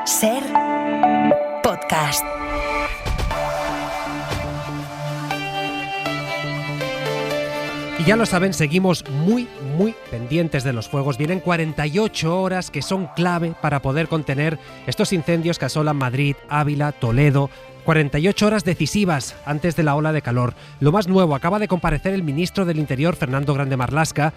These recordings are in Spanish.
SER Podcast. Y ya lo saben, seguimos muy pendientes de los fuegos. Vienen 48 horas que son clave para poder contener estos incendios que asolan Madrid, Ávila, Toledo. 48 horas decisivas antes de la ola de calor. Lo más nuevo, acaba de comparecer el ministro del Interior, Fernando Grande Marlaska,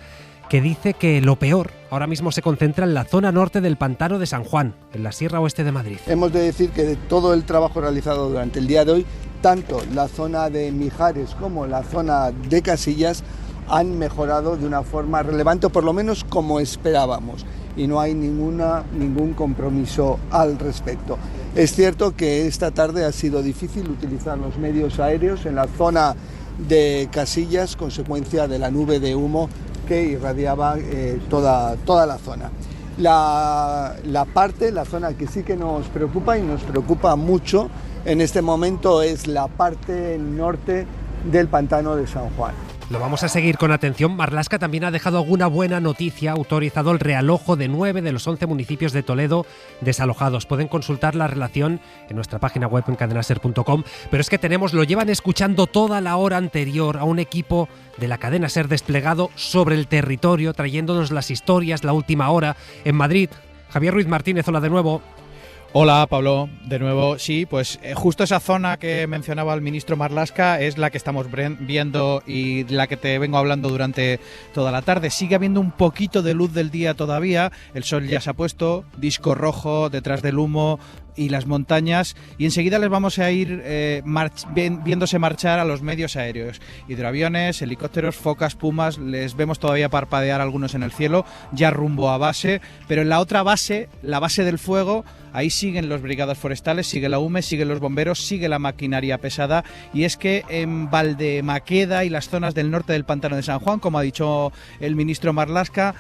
que dice que lo peor ahora mismo se concentra en la zona norte del pantano de San Juan, en la Sierra Oeste de Madrid. Hemos de decir que de todo el trabajo realizado durante el día de hoy, tanto la zona de Mijares como la zona de Casillas han mejorado de una forma relevante, o por lo menos como esperábamos, y no hay ningún compromiso al respecto. Es cierto que esta tarde ha sido difícil utilizar los medios aéreos en la zona de Casillas, consecuencia de la nube de humo que irradiaba toda la zona. La zona que sí que nos preocupa y nos preocupa mucho en este momento es la parte norte del pantano de San Juan. Lo vamos a seguir con atención. Marlaska también ha dejado alguna buena noticia. Ha autorizado el realojo de 9 de los 11 municipios de Toledo desalojados. Pueden consultar la relación en nuestra página web en cadenaser.com. Pero es que lo llevan escuchando toda la hora anterior a un equipo de la cadena SER desplegado sobre el territorio, trayéndonos las historias, la última hora. En Madrid, Javier Ruiz Martínez, hola de nuevo. Hola Pablo, de nuevo. Sí, pues justo esa zona que mencionaba el ministro Marlaska es la que estamos viendo y la que te vengo hablando durante toda la tarde. Sigue habiendo un poquito de luz del día todavía, el sol ya se ha puesto, disco rojo detrás del humo y las montañas, y enseguida les vamos a ir viéndose marchar a los medios aéreos, hidroaviones, helicópteros, focas, pumas. Les vemos todavía parpadear algunos en el cielo, ya rumbo a base, pero en la otra base, la base del fuego, ahí siguen los brigadas forestales, sigue la UME, siguen los bomberos, sigue la maquinaria pesada, y es que en Valdemaqueda y las zonas del norte del pantano de San Juan, como ha dicho el ministro Marlaska,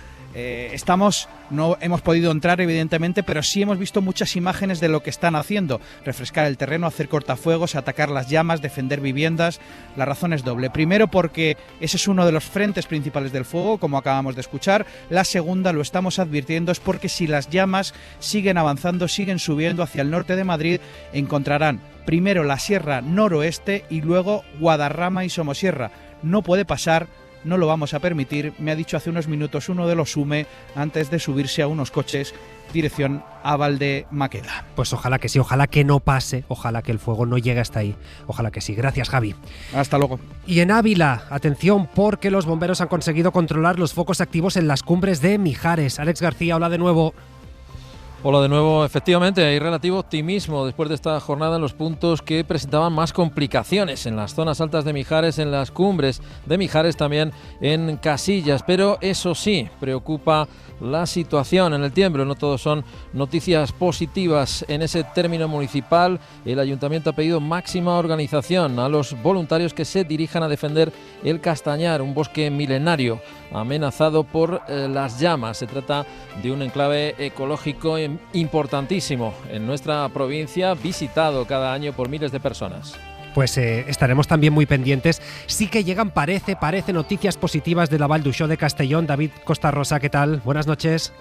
no hemos podido entrar evidentemente, pero sí hemos visto muchas imágenes de lo que están haciendo: refrescar el terreno, hacer cortafuegos, atacar las llamas, defender viviendas. La razón es doble: primero, porque ese es uno de los frentes principales del fuego, como acabamos de escuchar. La segunda, lo estamos advirtiendo, es porque si las llamas siguen avanzando, siguen subiendo hacia el norte de Madrid, encontrarán primero la Sierra Noroeste y luego Guadarrama y Somosierra. No puede pasar, no lo vamos a permitir, me ha dicho hace unos minutos uno de los UME antes de subirse a unos coches dirección a Valdemaqueda. Pues ojalá que sí, ojalá que no pase, ojalá que el fuego no llegue hasta ahí, ojalá que sí. Gracias, Javi. Hasta luego. Y en Ávila, atención, porque los bomberos han conseguido controlar los focos activos en las cumbres de Mijares. Alex García, hola de nuevo. Hola de nuevo. Efectivamente, hay relativo optimismo después de esta jornada en los puntos que presentaban más complicaciones, en las zonas altas de Mijares, en las cumbres de Mijares, también en Casillas. Pero eso sí, preocupa la situación en el Tiembro. No todos son noticias positivas en ese término municipal. El ayuntamiento ha pedido máxima organización a los voluntarios que se dirijan a defender el Castañar, un bosque milenario amenazado por las llamas. Se trata de un enclave ecológico importantísimo en nuestra provincia, visitado cada año por miles de personas. Pues estaremos también muy pendientes. Sí que llegan, parece noticias positivas de la Vall d'Uixó de Castellón. David Costa Rosa, ¿qué tal? Buenas noches.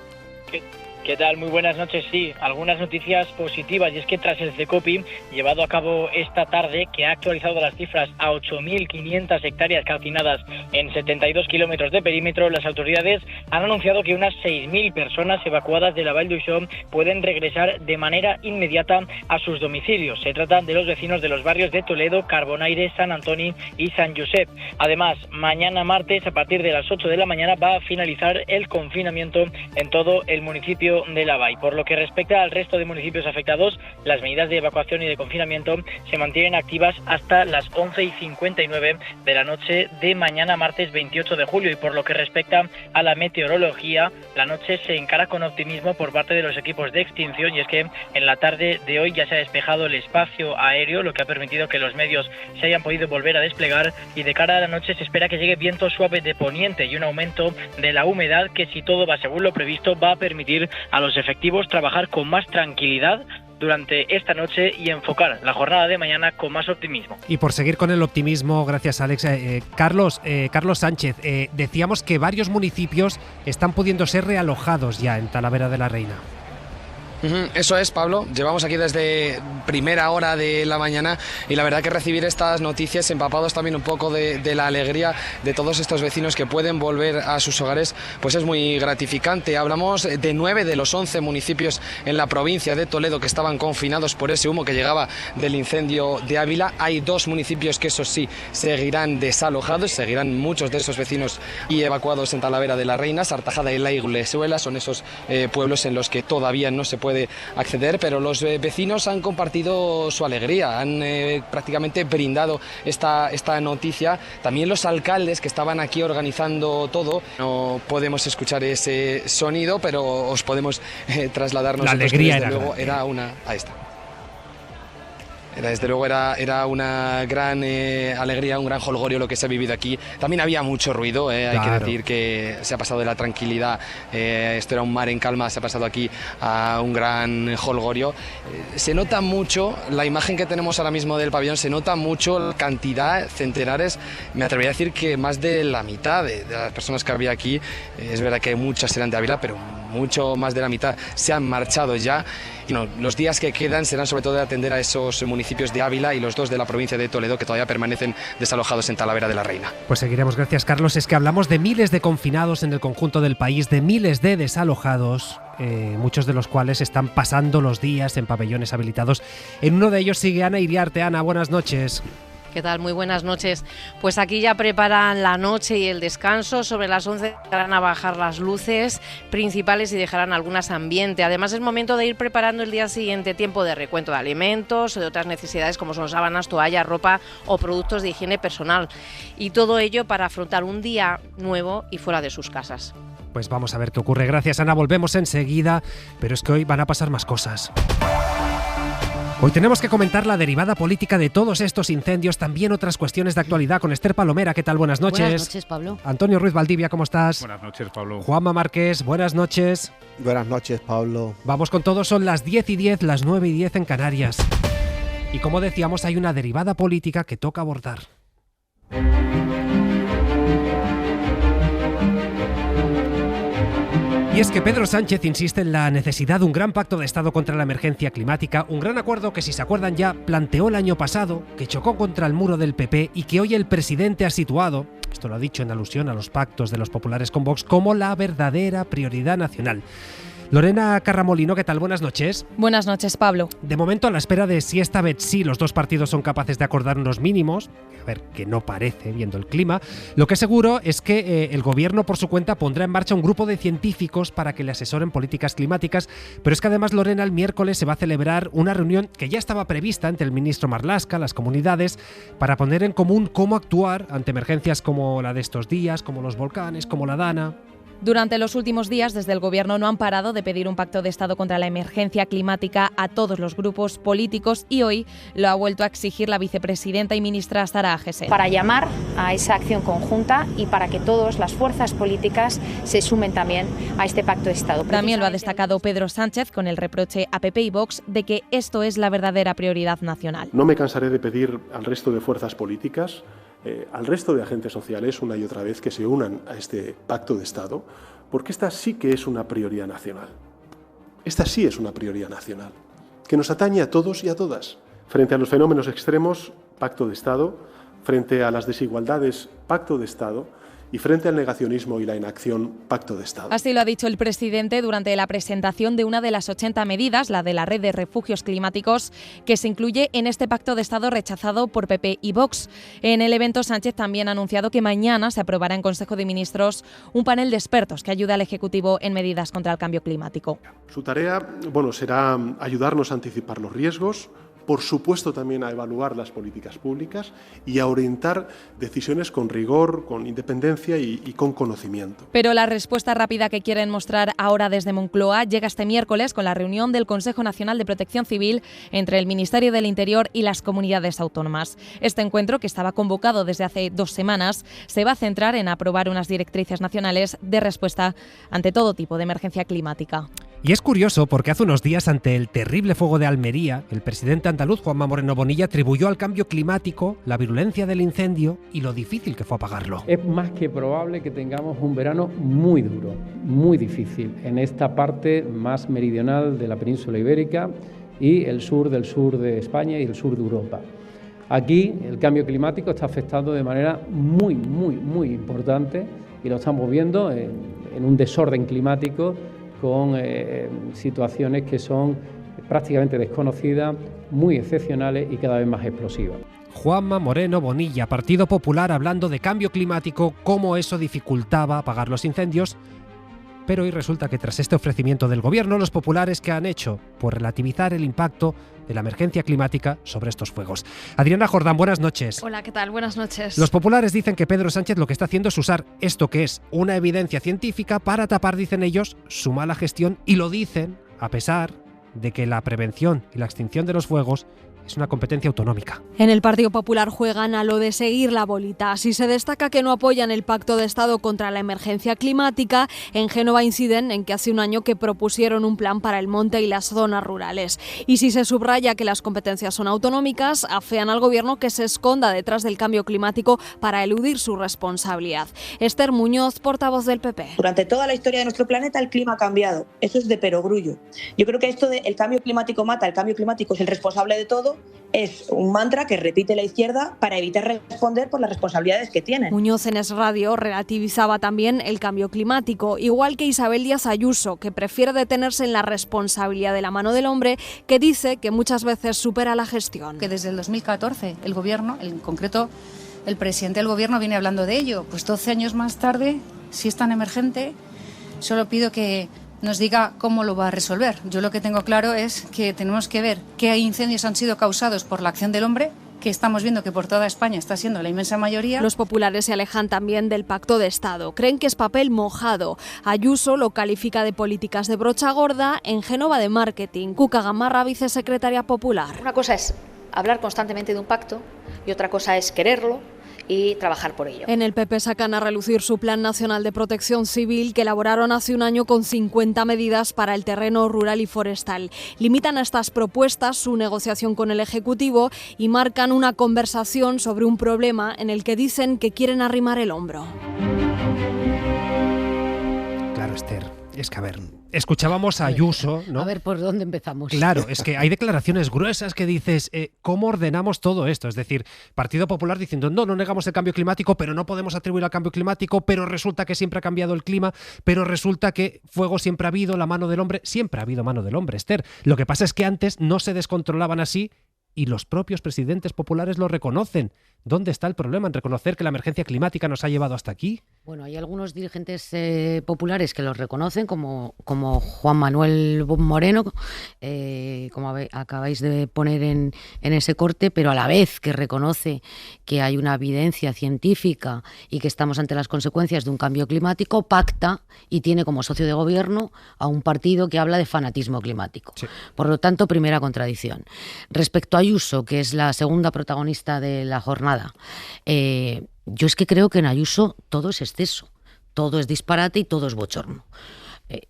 ¿Qué tal? Muy buenas noches. Sí, algunas noticias positivas, y es que tras el CECOPI llevado a cabo esta tarde, que ha actualizado las cifras a 8.500 hectáreas calcinadas en 72 kilómetros de perímetro, las autoridades han anunciado que unas 6.000 personas evacuadas de la Vall d'Uixó pueden regresar de manera inmediata a sus domicilios. Se trata de los vecinos de los barrios de Toledo, Carbonaire, Sant Antoni y Sant Josep. Además, mañana martes, a partir de las 8 de la mañana, va a finalizar el confinamiento en todo el municipio de La Vall. Por lo que respecta al resto de municipios afectados, las medidas de evacuación y de confinamiento se mantienen activas hasta las 11:59 de la noche de mañana martes 28 de julio. Y por lo que respecta a la meteorología, la noche se encara con optimismo por parte de los equipos de extinción, y es que en la tarde de hoy ya se ha despejado el espacio aéreo, lo que ha permitido que los medios se hayan podido volver a desplegar, y de cara a la noche se espera que llegue viento suave de poniente y un aumento de la humedad que, si todo va según lo previsto, va a permitir a los efectivos trabajar con más tranquilidad durante esta noche y enfocar la jornada de mañana con más optimismo. Y por seguir con el optimismo, gracias Alex, Carlos Sánchez, decíamos que varios municipios están pudiendo ser realojados ya en Talavera de la Reina. Eso es, Pablo. Llevamos aquí desde primera hora de la mañana y la verdad que recibir estas noticias, empapados también un poco de la alegría de todos estos vecinos que pueden volver a sus hogares, pues es muy gratificante. Hablamos de 9 de los 11 municipios en la provincia de Toledo que estaban confinados por ese humo que llegaba del incendio de Ávila. Hay 2 municipios que, eso sí, seguirán desalojados, seguirán muchos de esos vecinos y evacuados en Talavera de la Reina, Sartajada y La Iglesuela. Son esos pueblos en los que todavía no se puede acceder, pero los vecinos han compartido su alegría, han prácticamente brindado esta noticia. También los alcaldes que estaban aquí organizando todo. No podemos escuchar ese sonido, pero os podemos trasladarnos. La alegría desde luego era una... Ahí está. Desde luego era una gran alegría, un gran jolgorio lo que se ha vivido aquí. También había mucho ruido, hay que decir que se ha pasado de la tranquilidad, esto era un mar en calma, se ha pasado aquí a un gran jolgorio. Se nota mucho, la imagen que tenemos ahora mismo del pabellón, se nota mucho la cantidad, centenares, me atrevería a decir que más de la mitad de las personas que había aquí, es verdad que muchas eran de Ávila, pero mucho más de la mitad se han marchado ya. No, los días que quedan serán sobre todo de atender a esos municipios de Ávila y los 2 de la provincia de Toledo que todavía permanecen desalojados en Talavera de la Reina. Pues seguiremos, gracias Carlos. Es que hablamos de miles de confinados en el conjunto del país, de miles de desalojados, muchos de los cuales están pasando los días en pabellones habilitados. En uno de ellos sigue Ana Iriarte. Ana, buenas noches. ¿Qué tal? Muy buenas noches. Pues aquí ya preparan la noche y el descanso. Sobre las 11 van a bajar las luces principales y dejarán algunas ambiente. Además es momento de ir preparando el día siguiente, tiempo de recuento de alimentos o de otras necesidades como son sábanas, toallas, ropa o productos de higiene personal. Y todo ello para afrontar un día nuevo y fuera de sus casas. Pues vamos a ver qué ocurre. Gracias, Ana. Volvemos enseguida, pero es que hoy van a pasar más cosas. Hoy tenemos que comentar la derivada política de todos estos incendios, también otras cuestiones de actualidad con Esther Palomera. ¿Qué tal? Buenas noches. Buenas noches, Pablo. Antonio Ruiz Valdivia, ¿cómo estás? Buenas noches, Pablo. Juanma Márquez, buenas noches. Buenas noches, Pablo. Vamos con todo, son las 10:10, las 9:10 en Canarias. Y como decíamos, hay una derivada política que toca abordar. Y es que Pedro Sánchez insiste en la necesidad de un gran pacto de Estado contra la emergencia climática, un gran acuerdo que, si se acuerdan ya, planteó el año pasado, que chocó contra el muro del PP y que hoy el presidente ha situado, esto lo ha dicho en alusión a los pactos de los populares con Vox, como la verdadera prioridad nacional. Lorena Carramolino, ¿qué tal? Buenas noches. Buenas noches, Pablo. De momento, a la espera de si esta vez sí los 2 partidos son capaces de acordar unos mínimos, a ver, que no parece, viendo el clima, lo que es seguro es que el gobierno, por su cuenta, pondrá en marcha un grupo de científicos para que le asesoren políticas climáticas, pero es que además, Lorena, el miércoles se va a celebrar una reunión que ya estaba prevista entre el ministro Marlaska, las comunidades, para poner en común cómo actuar ante emergencias como la de estos días, como los volcanes, como la Dana. Durante los últimos días, desde el Gobierno no han parado de pedir un pacto de Estado contra la emergencia climática a todos los grupos políticos y hoy lo ha vuelto a exigir la vicepresidenta y ministra Sara Agesen. Para llamar a esa acción conjunta y para que todas las fuerzas políticas se sumen también a este pacto de Estado. También lo ha destacado Pedro Sánchez con el reproche a PP y Vox de que esto es la verdadera prioridad nacional. No me cansaré de pedir al resto de fuerzas políticas, al resto de agentes sociales, una y otra vez, que se unan a este pacto de Estado, porque esta sí que es una prioridad nacional. Esta sí es una prioridad nacional, que nos atañe a todos y a todas. Frente a los fenómenos extremos, pacto de Estado; frente a las desigualdades, pacto de Estado; y frente al negacionismo y la inacción, pacto de Estado. Así lo ha dicho el presidente durante la presentación de una de las 80 medidas, la de la Red de Refugios Climáticos, que se incluye en este pacto de Estado rechazado por PP y Vox. En el evento, Sánchez también ha anunciado que mañana se aprobará en Consejo de Ministros un panel de expertos que ayuda al Ejecutivo en medidas contra el cambio climático. Su tarea, será ayudarnos a anticipar los riesgos, por supuesto también a evaluar las políticas públicas y a orientar decisiones con rigor, con independencia y con conocimiento. Pero la respuesta rápida que quieren mostrar ahora desde Moncloa llega este miércoles con la reunión del Consejo Nacional de Protección Civil entre el Ministerio del Interior y las comunidades autónomas. Este encuentro, que estaba convocado desde hace 2 semanas, se va a centrar en aprobar unas directrices nacionales de respuesta ante todo tipo de emergencia climática. Y es curioso porque hace unos días, ante el terrible fuego de Almería, el presidente andaluz Juanma Moreno Bonilla atribuyó al cambio climático la virulencia del incendio y lo difícil que fue apagarlo. Es más que probable que tengamos un verano muy duro, muy difícil, en esta parte más meridional de la península ibérica y el sur de España y el sur de Europa. Aquí el cambio climático está afectando de manera muy importante y lo estamos viendo en un desorden climático con situaciones que son prácticamente desconocidas, muy excepcionales y cada vez más explosivas. Juanma Moreno Bonilla, Partido Popular, hablando de cambio climático, cómo eso dificultaba apagar los incendios. Pero hoy resulta que tras este ofrecimiento del gobierno, los populares, ¿qué han hecho? Pues relativizar el impacto de la emergencia climática sobre estos fuegos. Adriana Jordán, buenas noches. Hola, ¿qué tal? Buenas noches. Los populares dicen que Pedro Sánchez lo que está haciendo es usar esto que es una evidencia científica para tapar, dicen ellos, su mala gestión, y lo dicen a pesar de que la prevención y la extinción de los fuegos es una competencia autonómica. En el Partido Popular juegan a lo de seguir la bolita. Si se destaca que no apoyan el Pacto de Estado contra la emergencia climática, en Génova inciden en que hace un año que propusieron un plan para el monte y las zonas rurales. Y si se subraya que las competencias son autonómicas, afean al gobierno que se esconda detrás del cambio climático para eludir su responsabilidad. Esther Muñoz, portavoz del PP. Durante toda la historia de nuestro planeta el clima ha cambiado. Eso es de perogrullo. Yo creo que esto de el cambio climático mata, el cambio climático es el responsable de todo, es un mantra que repite la izquierda para evitar responder por las responsabilidades que tienen. Muñoz en Es Radio relativizaba también el cambio climático, igual que Isabel Díaz Ayuso, que prefiere detenerse en la responsabilidad de la mano del hombre, que dice que muchas veces supera la gestión. Que desde el 2014 el gobierno, en concreto el presidente del gobierno, viene hablando de ello. Pues 12 años más tarde, si es tan emergente, solo pido que nos diga cómo lo va a resolver. Yo lo que tengo claro es que tenemos que ver qué incendios han sido causados por la acción del hombre, que estamos viendo que por toda España está siendo la inmensa mayoría. Los populares se alejan también del Pacto de Estado. Creen que es papel mojado. Ayuso lo califica de políticas de brocha gorda, en Génova de marketing. Cuca Gamarra, vicesecretaria popular. Una cosa es hablar constantemente de un pacto y otra cosa es quererlo y trabajar por ello. En el PP sacan a relucir su Plan Nacional de Protección Civil que elaboraron hace un año con 50 medidas para el terreno rural y forestal. Limitan a estas propuestas su negociación con el Ejecutivo y marcan una conversación sobre un problema en el que dicen que quieren arrimar el hombro. Claro, Esther. Es que, a ver, escuchábamos a Ayuso, ¿no? A ver, ¿por dónde empezamos? Claro, es que hay declaraciones gruesas que dices, ¿cómo ordenamos todo esto? Es decir, Partido Popular diciendo, no negamos el cambio climático, pero no podemos atribuir al cambio climático, pero resulta que siempre ha cambiado el clima, pero resulta que fuego siempre ha habido, la mano del hombre, siempre ha habido mano del hombre, Esther. Lo que pasa es que antes no se descontrolaban así y los propios presidentes populares lo reconocen. ¿Dónde está el problema en reconocer que la emergencia climática nos ha llevado hasta aquí? Bueno, hay algunos dirigentes populares que los reconocen, como Juan Manuel Moreno, como acabáis de poner en ese corte, pero a la vez que reconoce que hay una evidencia científica y que estamos ante las consecuencias de un cambio climático, pacta y tiene como socio de gobierno a un partido que habla de fanatismo climático. Sí. Por lo tanto, primera contradicción. Respecto a Ayuso, que es la segunda protagonista de la jornada, yo es que creo que en Ayuso todo es exceso, todo es disparate y todo es bochorno.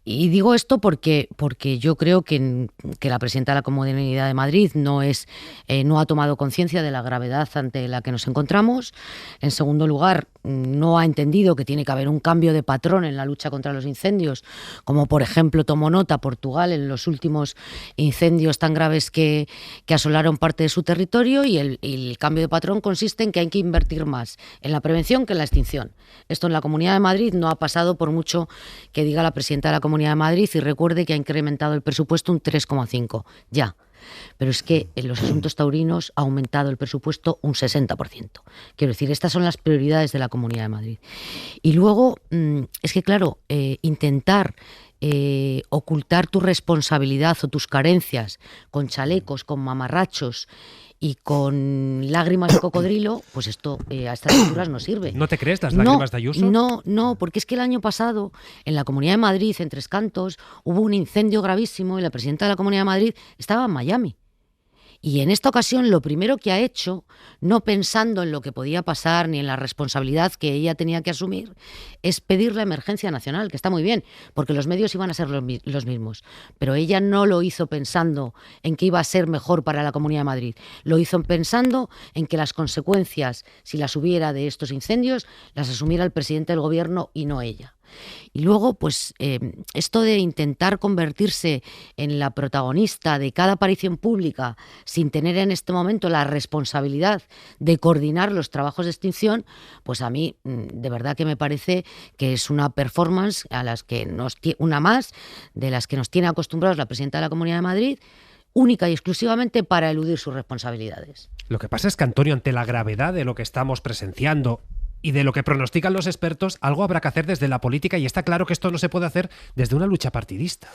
Y digo esto porque yo creo que la presidenta de la Comunidad de Madrid no ha tomado conciencia de la gravedad ante la que nos encontramos. En segundo lugar, no ha entendido que tiene que haber un cambio de patrón en la lucha contra los incendios, como por ejemplo tomó nota Portugal en los últimos incendios tan graves que asolaron parte de su territorio, y el cambio de patrón consiste en que hay que invertir más en la prevención que en la extinción. Esto en la Comunidad de Madrid no ha pasado, por mucho que diga la presidenta de la Comunidad de Madrid, y recuerde que ha incrementado el presupuesto un 3,5 ya. Pero es que en los asuntos taurinos ha aumentado el presupuesto un 60%. Quiero decir, estas son las prioridades de la Comunidad de Madrid. Y luego, es que claro, intentar ocultar tu responsabilidad o tus carencias con chalecos, con mamarrachos y con lágrimas de cocodrilo, pues esto a estas alturas no sirve. ¿No te crees las lágrimas de Ayuso? No, porque es que el año pasado en la Comunidad de Madrid, en Tres Cantos, hubo un incendio gravísimo y la presidenta de la Comunidad de Madrid estaba en Miami. Y en esta ocasión lo primero que ha hecho, no pensando en lo que podía pasar ni en la responsabilidad que ella tenía que asumir, es pedir la emergencia nacional, que está muy bien, porque los medios iban a ser los mismos. Pero ella no lo hizo pensando en que iba a ser mejor para la Comunidad de Madrid. Lo hizo pensando en que las consecuencias, si las hubiera de estos incendios, las asumiera el presidente del Gobierno y no ella. Y luego, pues, esto de intentar convertirse en la protagonista de cada aparición pública sin tener en este momento la responsabilidad de coordinar los trabajos de extinción, pues a mí de verdad que me parece que es una performance a las que una más de las que nos tiene acostumbrados la presidenta de la Comunidad de Madrid, única y exclusivamente para eludir sus responsabilidades. Lo que pasa es que, Antonio, ante la gravedad de lo que estamos presenciando y de lo que pronostican los expertos, algo habrá que hacer desde la política, y está claro que esto no se puede hacer desde una lucha partidista.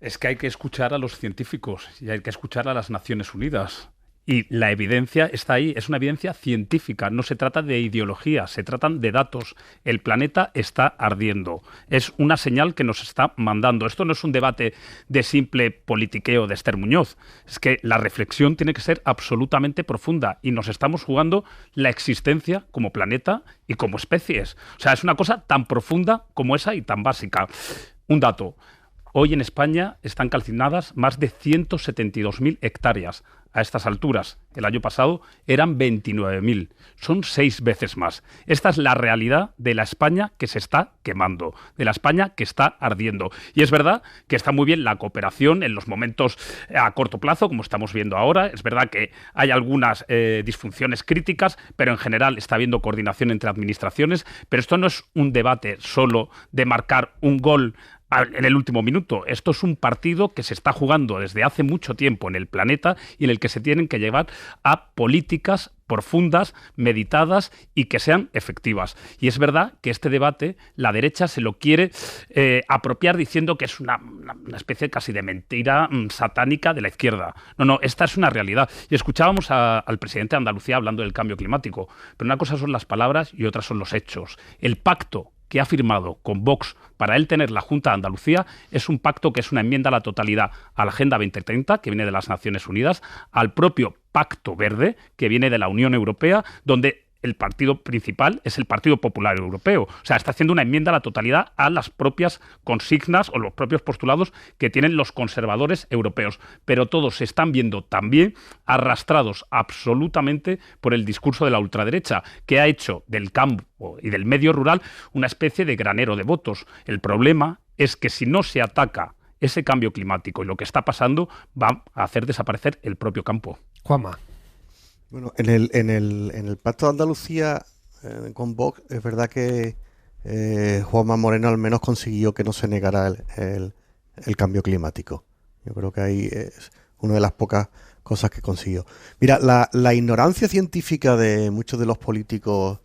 Es que hay que escuchar a los científicos y hay que escuchar a las Naciones Unidas. Y la evidencia está ahí, es una evidencia científica, no se trata de ideología, se tratan de datos. El planeta está ardiendo, es una señal que nos está mandando. Esto no es un debate de simple politiqueo de Esther Muñoz, es que la reflexión tiene que ser absolutamente profunda y nos estamos jugando la existencia como planeta y como especies. O sea, es una cosa tan profunda como esa y tan básica. Un dato. Hoy en España están calcinadas más de 172.000 hectáreas. A estas alturas, el año pasado eran 29.000. Son 6 veces más. Esta es la realidad de la España que se está quemando, de la España que está ardiendo. Y es verdad que está muy bien la cooperación en los momentos a corto plazo, como estamos viendo ahora. Es verdad que hay algunas disfunciones críticas, pero en general está habiendo coordinación entre administraciones. Pero esto no es un debate solo de marcar un gol en el último minuto. Esto es un partido que se está jugando desde hace mucho tiempo en el planeta y en el que se tienen que llevar a políticas profundas, meditadas y que sean efectivas. Y es verdad que este debate la derecha se lo quiere apropiar diciendo que es una especie casi de mentira satánica de la izquierda. No, esta es una realidad. Y escuchábamos al presidente de Andalucía hablando del cambio climático, pero una cosa son las palabras y otra son los hechos. El pacto que ha firmado con Vox para él tener la Junta de Andalucía es un pacto que es una enmienda a la totalidad a la Agenda 2030, que viene de las Naciones Unidas, al propio Pacto Verde, que viene de la Unión Europea, donde el partido principal es el Partido Popular Europeo. O sea, está haciendo una enmienda a la totalidad a las propias consignas o los propios postulados que tienen los conservadores europeos. Pero todos se están viendo también arrastrados absolutamente por el discurso de la ultraderecha, que ha hecho del campo y del medio rural una especie de granero de votos. El problema es que si no se ataca ese cambio climático y lo que está pasando, va a hacer desaparecer el propio campo. Juanma. Bueno, en el Pacto de Andalucía con Vox es verdad que Juanma Moreno al menos consiguió que no se negara el cambio climático. Yo creo que ahí es una de las pocas cosas que consiguió. Mira, la ignorancia científica de muchos de los políticos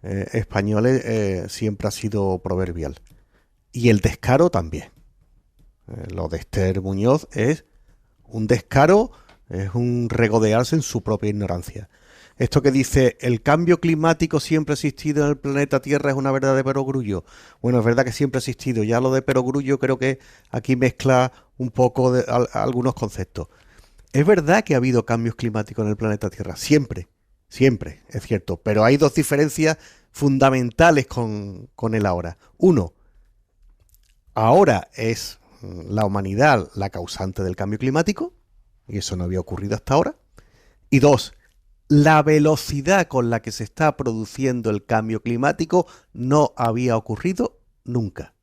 españoles siempre ha sido proverbial. Y el descaro también. Lo de Esther Muñoz es un descaro. Es un regodearse en su propia ignorancia. Esto que dice, el cambio climático siempre ha existido en el planeta Tierra es una verdad de perogrullo. Bueno, es verdad que siempre ha existido. Ya lo de perogrullo creo que aquí mezcla un poco algunos conceptos. Es verdad que ha habido cambios climáticos en el planeta Tierra. Siempre, es cierto. Pero hay dos diferencias fundamentales con el ahora. Uno, ahora es la humanidad la causante del cambio climático. Y eso no había ocurrido hasta ahora. Y dos, la velocidad con la que se está produciendo el cambio climático no había ocurrido nunca.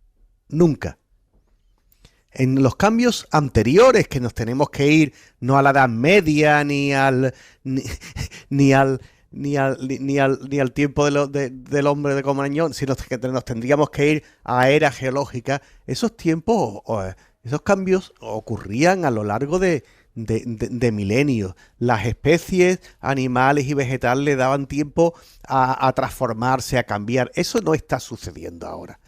Nunca. En los cambios anteriores, que nos tenemos que ir no a la Edad Media ni al tiempo del hombre de Cromañón, sino que nos tendríamos que ir a era geológica, esos tiempos, esos cambios ocurrían a lo largo de milenios. Las especies animales y vegetales le daban tiempo a transformarse, a cambiar. Eso no está sucediendo ahora.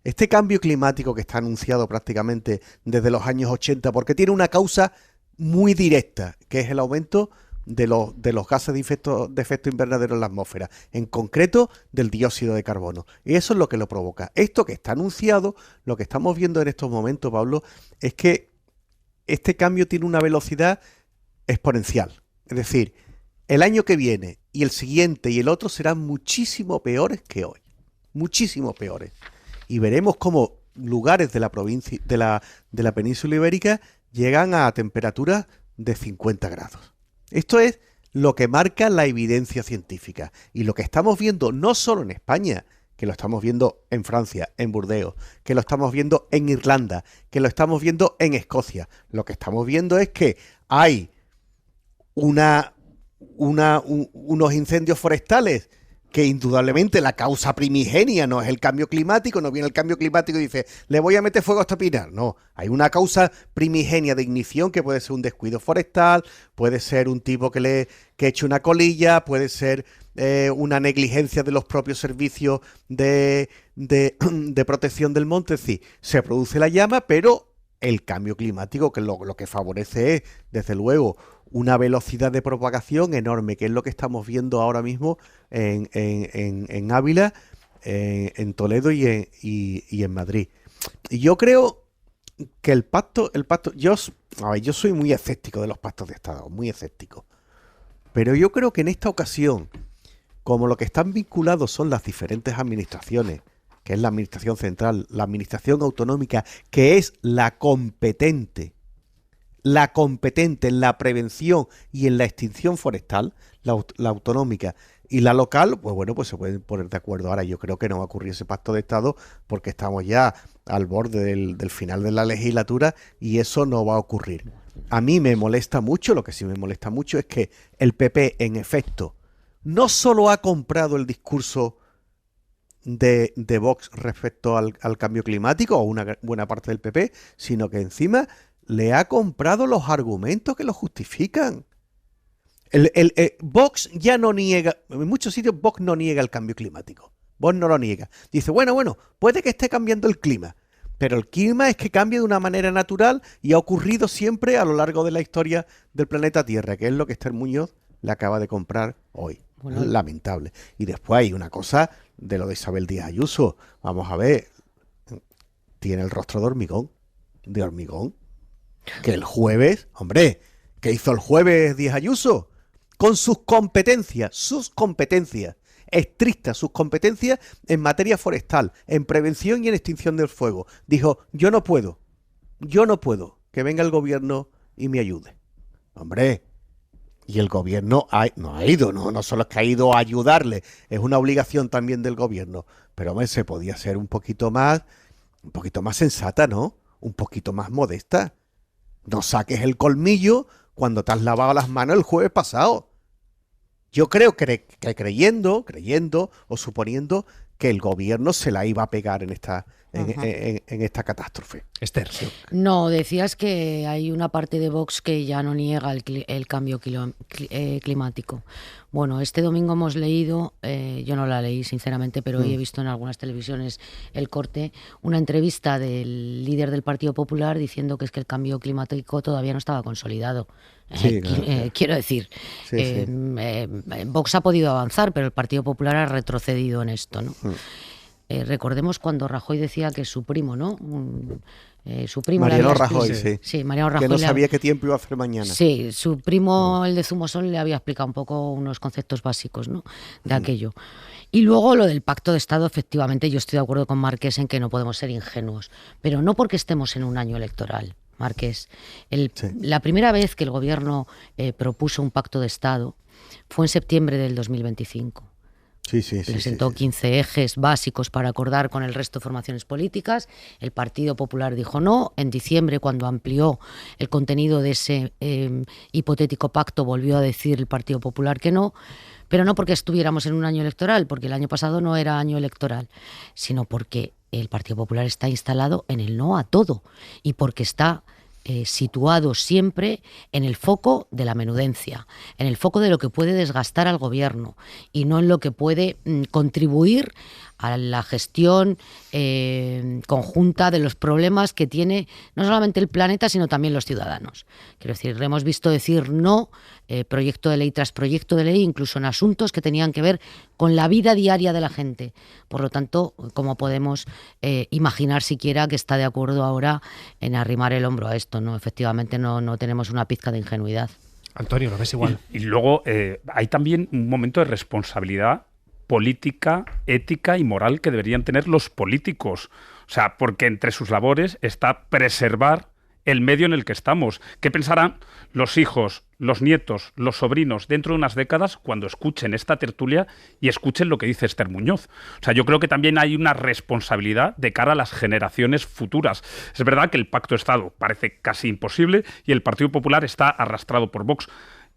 Este cambio climático que está anunciado prácticamente desde los años 80, porque tiene una causa muy directa, que es el aumento de los gases de efecto invernadero en la atmósfera, en concreto del dióxido de carbono. Y eso es lo que lo provoca. Esto que está anunciado, lo que estamos viendo en estos momentos, Pablo, es que este cambio tiene una velocidad exponencial. Es decir, el año que viene y el siguiente y el otro serán muchísimo peores que hoy. Muchísimo peores. Y veremos cómo lugares de la provincia, de la península ibérica llegan a temperaturas de 50 grados. Esto es lo que marca la evidencia científica. Y lo que estamos viendo no solo en España, que lo estamos viendo en Francia, en Burdeos, que lo estamos viendo en Irlanda, que lo estamos viendo en Escocia. Lo que estamos viendo es que hay unos incendios forestales que indudablemente la causa primigenia no es el cambio climático, no viene el cambio climático y dice, le voy a meter fuego a este pinar. No, hay una causa primigenia de ignición que puede ser un descuido forestal, puede ser un tipo que eche una colilla, puede ser una negligencia de los propios servicios de protección del monte. Es decir, se produce la llama, pero el cambio climático, que lo que favorece es, desde luego, una velocidad de propagación enorme, que es lo que estamos viendo ahora mismo en Ávila, en Toledo y en Madrid. Y yo creo que el pacto, yo soy muy escéptico de los pactos de Estado, muy escéptico. Pero yo creo que en esta ocasión, como lo que están vinculados son las diferentes administraciones, que es la administración central, la administración autonómica, que es la competente en la prevención y en la extinción forestal, la autonómica y la local, pues bueno, pues se pueden poner de acuerdo. Ahora yo creo que no va a ocurrir ese pacto de Estado porque estamos ya al borde del final de la legislatura y eso no va a ocurrir. A mí me molesta mucho, lo que sí me molesta mucho es que el PP, en efecto, no solo ha comprado el discurso de Vox respecto al cambio climático, o una buena parte del PP, sino que encima le ha comprado los argumentos que lo justifican. Vox ya no niega, en muchos sitios Vox no niega el cambio climático. Vox no lo niega. Dice, bueno, puede que esté cambiando el clima, pero el clima es que cambia de una manera natural y ha ocurrido siempre a lo largo de la historia del planeta Tierra, que es lo que Esther Muñoz le acaba de comprar hoy. Bueno, lamentable. Y después hay una cosa de lo de Isabel Díaz Ayuso. Vamos a ver, tiene el rostro de hormigón. Que el jueves, hombre, ¿qué hizo el jueves Díaz Ayuso? Con sus competencias estrictas, sus competencias en materia forestal, en prevención y en extinción del fuego. Dijo, yo no puedo, que venga el gobierno y me ayude. Hombre, y el gobierno no ha ido, no solo es que ha ido a ayudarle, es una obligación también del gobierno. Pero hombre, se podía ser un poquito más sensata, ¿no? Un poquito más modesta. No saques el colmillo cuando te has lavado las manos el jueves pasado. Yo creo que creyendo o suponiendo que el gobierno se la iba a pegar en esta catástrofe. Esther. No, decías que hay una parte de Vox que ya no niega el cambio climático. Bueno, este domingo hemos leído, yo no la leí sinceramente, pero hoy he visto en algunas televisiones el corte, una entrevista del líder del Partido Popular diciendo que es que el cambio climático todavía no estaba consolidado. Sí, claro. Quiero decir, sí. Vox ha podido avanzar, pero el Partido Popular ha retrocedido en esto, ¿no? Recordemos cuando Rajoy decía que su primo, ¿no? Su primo Mariano Rajoy, sí. Sí, Mariano Rajoy. Que no sabía qué tiempo iba a hacer mañana. Sí, su primo, el de Zumosol, le había explicado un poco unos conceptos básicos, ¿no? De aquello. Y luego lo del pacto de Estado, efectivamente, yo estoy de acuerdo con Marqués en que no podemos ser ingenuos, pero no porque estemos en un año electoral, Marqués. La primera vez que el gobierno propuso un pacto de Estado fue en septiembre del 2025. Presentó 15 ejes básicos para acordar con el resto de formaciones políticas. El Partido Popular dijo no. En diciembre, cuando amplió el contenido de ese hipotético pacto, volvió a decir el Partido Popular que no. Pero no porque estuviéramos en un año electoral, porque el año pasado no era año electoral, sino porque el Partido Popular está instalado en el no a todo y porque está situado siempre en el foco de la menudencia, en el foco de lo que puede desgastar al gobierno y no en lo que puede contribuir a la gestión conjunta de los problemas que tiene no solamente el planeta, sino también los ciudadanos. Quiero decir, hemos visto decir no, proyecto de ley tras proyecto de ley, incluso en asuntos que tenían que ver con la vida diaria de la gente. Por lo tanto, ¿cómo podemos imaginar siquiera que está de acuerdo ahora en arrimar el hombro a esto? No, efectivamente no tenemos una pizca de ingenuidad. Antonio, ¿lo ves igual? Y luego hay también un momento de responsabilidad política, ética y moral que deberían tener los políticos. O sea, porque entre sus labores está preservar el medio en el que estamos. ¿Qué pensarán los hijos, los nietos, los sobrinos dentro de unas décadas cuando escuchen esta tertulia y escuchen lo que dice Esther Muñoz? O sea, yo creo que también hay una responsabilidad de cara a las generaciones futuras. Es verdad que el pacto de Estado parece casi imposible y el Partido Popular está arrastrado por Vox.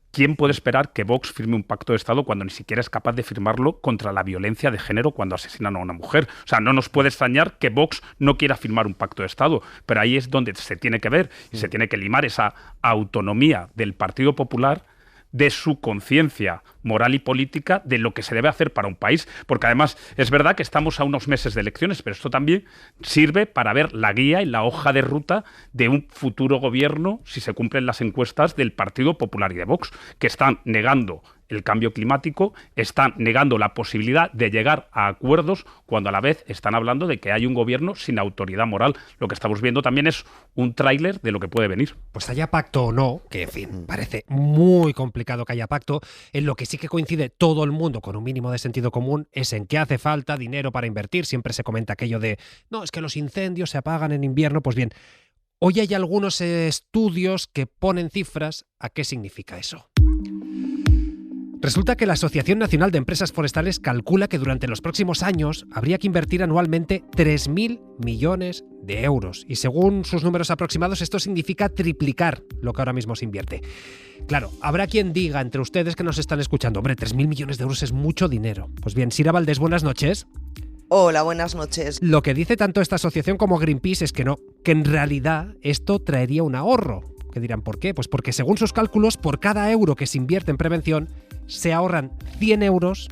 ¿Quién puede esperar que Vox firme un pacto de Estado cuando ni siquiera es capaz de firmarlo contra la violencia de género cuando asesinan a una mujer? O sea, no nos puede extrañar que Vox no quiera firmar un pacto de Estado, pero ahí es donde se tiene que ver y se tiene que limar esa autonomía del Partido Popular de su conciencia moral y política de lo que se debe hacer para un país, porque además es verdad que estamos a unos meses de elecciones, pero esto también sirve para ver la guía y la hoja de ruta de un futuro gobierno, si se cumplen las encuestas del Partido Popular y de Vox, que están negando el cambio climático, están negando la posibilidad de llegar a acuerdos cuando a la vez están hablando de que hay un gobierno sin autoridad moral. Lo que estamos viendo también es un tráiler de lo que puede venir. Pues haya pacto o no, que en fin, parece muy complicado que haya pacto, en lo que sí que coincide todo el mundo con un mínimo de sentido común es en que hace falta dinero para invertir. Siempre se comenta aquello de, no, es que los incendios se apagan en invierno. Pues bien, hoy hay algunos estudios que ponen cifras a qué significa eso. Resulta que la Asociación Nacional de Empresas Forestales calcula que durante los próximos años habría que invertir anualmente 3.000 millones de euros. Y según sus números aproximados, esto significa triplicar lo que ahora mismo se invierte. Claro, habrá quien diga entre ustedes que nos están escuchando, hombre, 3.000 millones de euros es mucho dinero. Pues bien, Sira Valdés, buenas noches. Hola, buenas noches. Lo que dice tanto esta asociación como Greenpeace es que no, que en realidad esto traería un ahorro. ¿Qué dirán por qué? Pues porque según sus cálculos, por cada euro que se invierte en prevención, se ahorran 100 euros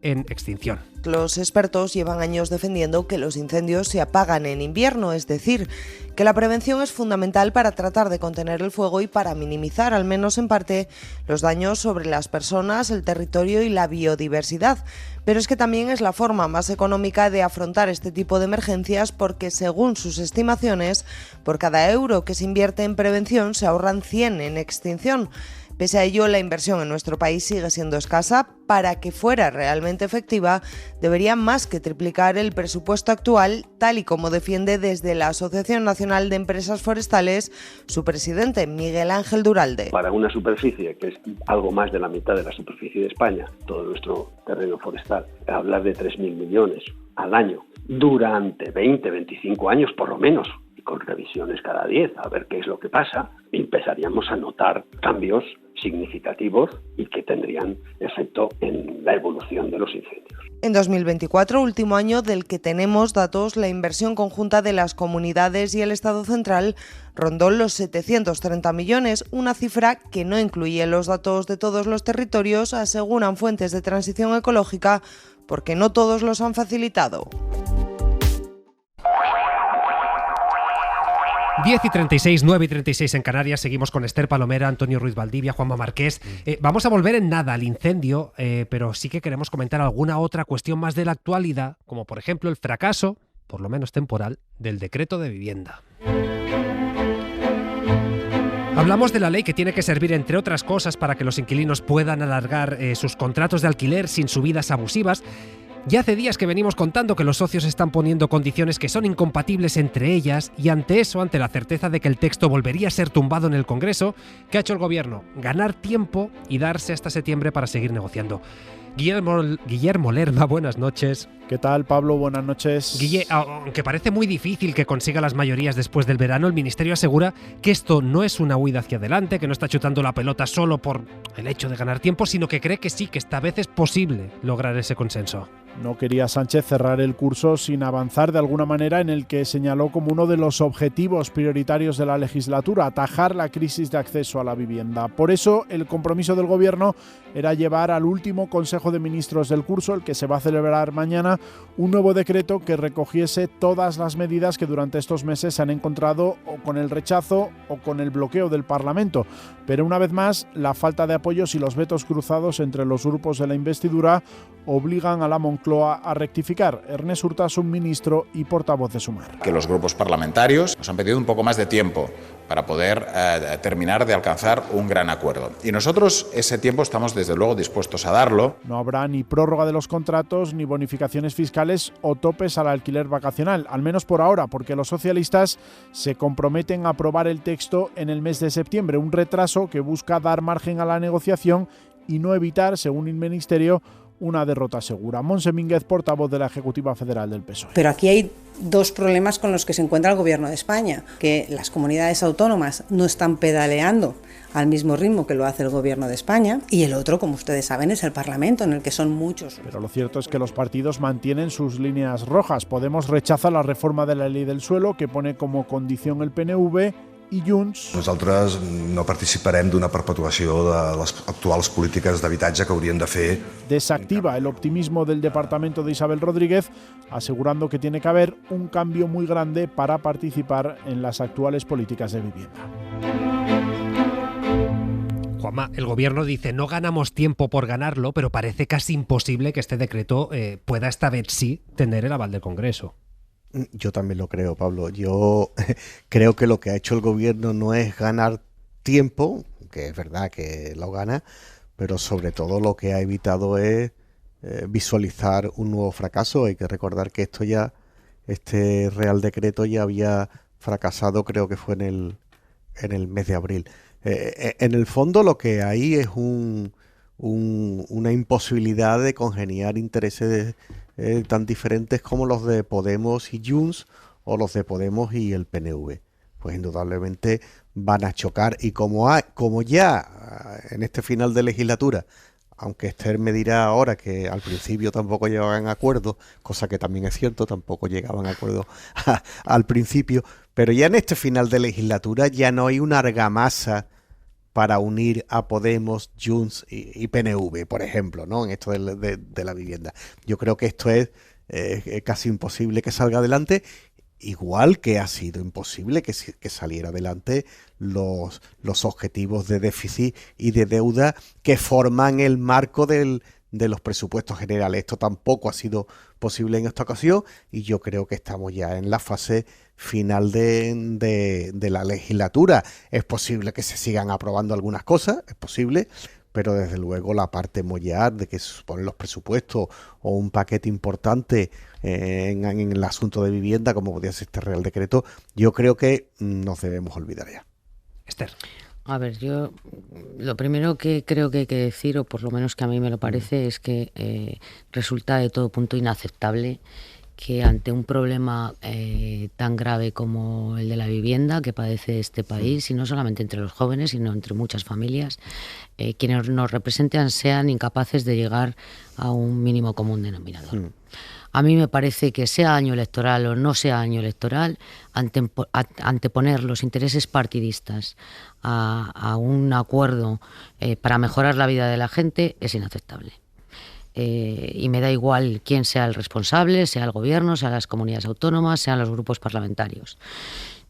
en extinción. Los expertos llevan años defendiendo que los incendios se apagan en invierno, es decir, que la prevención es fundamental para tratar de contener el fuego y para minimizar, al menos en parte, los daños sobre las personas, el territorio y la biodiversidad. Pero es que también es la forma más económica de afrontar este tipo de emergencias porque, según sus estimaciones, por cada euro que se invierte en prevención se ahorran 100 en extinción. Pese a ello, la inversión en nuestro país sigue siendo escasa. Para que fuera realmente efectiva, debería más que triplicar el presupuesto actual, tal y como defiende desde la Asociación Nacional de Empresas Forestales su presidente, Miguel Ángel Duralde. Para una superficie que es algo más de la mitad de la superficie de España, todo nuestro terreno forestal, hablar de 3.000 millones al año durante 20, 25 años por lo menos, con revisiones cada 10, a ver qué es lo que pasa, empezaríamos a notar cambios significativos y que tendrían efecto en la evolución de los incendios. En 2024, último año del que tenemos datos, la inversión conjunta de las comunidades y el Estado central rondó los 730 millones, una cifra que no incluye los datos de todos los territorios, aseguran fuentes de transición ecológica, porque no todos los han facilitado. 10:36, 9:36 en Canarias. Seguimos con Esther Palomera, Antonio Ruiz Valdivia, Juanma Marqués. Vamos a volver en nada al incendio, pero sí que queremos comentar alguna otra cuestión más de la actualidad, como por ejemplo el fracaso, por lo menos temporal, del decreto de vivienda. Hablamos de la ley que tiene que servir, entre otras cosas, para que los inquilinos puedan alargar sus contratos de alquiler sin subidas abusivas. Ya hace días que venimos contando que los socios están poniendo condiciones que son incompatibles entre ellas y ante eso, ante la certeza de que el texto volvería a ser tumbado en el Congreso, ¿qué ha hecho el Gobierno? Ganar tiempo y darse hasta septiembre para seguir negociando. Guillermo Lerma, buenas noches. ¿Qué tal, Pablo? Buenas noches. Guille, aunque parece muy difícil que consiga las mayorías después del verano, el Ministerio asegura que esto no es una huida hacia adelante, que no está chutando la pelota solo por el hecho de ganar tiempo, sino que cree que sí, que esta vez es posible lograr ese consenso. No quería Sánchez cerrar el curso sin avanzar de alguna manera en el que señaló como uno de los objetivos prioritarios de la legislatura, atajar la crisis de acceso a la vivienda. Por eso, el compromiso del Gobierno era llevar al último Consejo de Ministros del curso, el que se va a celebrar mañana, un nuevo decreto que recogiese todas las medidas que durante estos meses se han encontrado o con el rechazo o con el bloqueo del Parlamento. Pero una vez más, la falta de apoyos y los vetos cruzados entre los grupos de la investidura obligan a la Moncloa Moncloa a rectificar. Ernest Urtasun, ministro y portavoz de Sumar. Que los grupos parlamentarios nos han pedido un poco más de tiempo para poder terminar de alcanzar un gran acuerdo. Y nosotros ese tiempo estamos desde luego dispuestos a darlo. No habrá ni prórroga de los contratos, ni bonificaciones fiscales o topes al alquiler vacacional, al menos por ahora, porque los socialistas se comprometen a aprobar el texto en el mes de septiembre, un retraso que busca dar margen a la negociación y no evitar, según el Ministerio, una derrota segura. Montse Mínguez, portavoz de la Ejecutiva Federal del PSOE. Pero aquí hay dos problemas con los que se encuentra el Gobierno de España, que las comunidades autónomas no están pedaleando al mismo ritmo que lo hace el Gobierno de España, y el otro, como ustedes saben, es el Parlamento, en el que son muchos. Pero lo cierto es que los partidos mantienen sus líneas rojas. Podemos rechaza la reforma de la ley del suelo, que pone como condición el PNV, i Junts. Nosaltres no participarem d'una perpetuació de les actuals polítiques d'habitatge que haurien de fer. Desactiva el optimismo del departamento de Isabel Rodríguez, asegurando que tiene que haber un cambio muy grande para participar en las actuales políticas de vivienda. Juanma, el gobierno dice no ganamos tiempo por ganarlo, pero parece casi imposible que este decreto pueda esta vez sí tener el aval del Congreso. Yo también lo creo, Pablo. Yo creo que lo que ha hecho el gobierno no es ganar tiempo, que es verdad que lo gana, pero sobre todo lo que ha evitado es visualizar un nuevo fracaso. Hay que recordar que este Real Decreto ya había fracasado, creo que fue en el mes de abril. En el fondo lo que hay es una imposibilidad de congeniar intereses tan diferentes como los de Podemos y Junts o los de Podemos y el PNV. Pues indudablemente van a chocar, y como ya en este final de legislatura, aunque Esther me dirá ahora que al principio tampoco llegaban a acuerdo, cosa que también es cierto, tampoco llegaban a acuerdo al principio, pero ya en este final de legislatura ya no hay una argamasa para unir a Podemos, Junts y PNV, por ejemplo, ¿no? En esto de la vivienda. Yo creo que esto es casi imposible que salga adelante, igual que ha sido imposible que saliera adelante los objetivos de déficit y de deuda que forman el marco de los presupuestos generales. Esto tampoco ha sido posible en esta ocasión, y yo creo que estamos ya en la fase final de la legislatura. Es posible que se sigan aprobando algunas cosas, es posible, pero desde luego la parte mollar de que se suponen los presupuestos o un paquete importante en el asunto de vivienda, como podría ser este Real Decreto, yo creo que nos debemos olvidar ya. Esther. A ver, yo lo primero que creo que hay que decir, o por lo menos que a mí me lo parece, es que resulta de todo punto inaceptable que ante un problema tan grave como el de la vivienda que padece este país, y no solamente entre los jóvenes, sino entre muchas familias, quienes nos representan sean incapaces de llegar a un mínimo común denominador. A mí me parece que sea año electoral o no sea año electoral, anteponer los intereses partidistas a un acuerdo para mejorar la vida de la gente es inaceptable. Y me da igual quién sea el responsable, sea el gobierno, sean las comunidades autónomas, sean los grupos parlamentarios.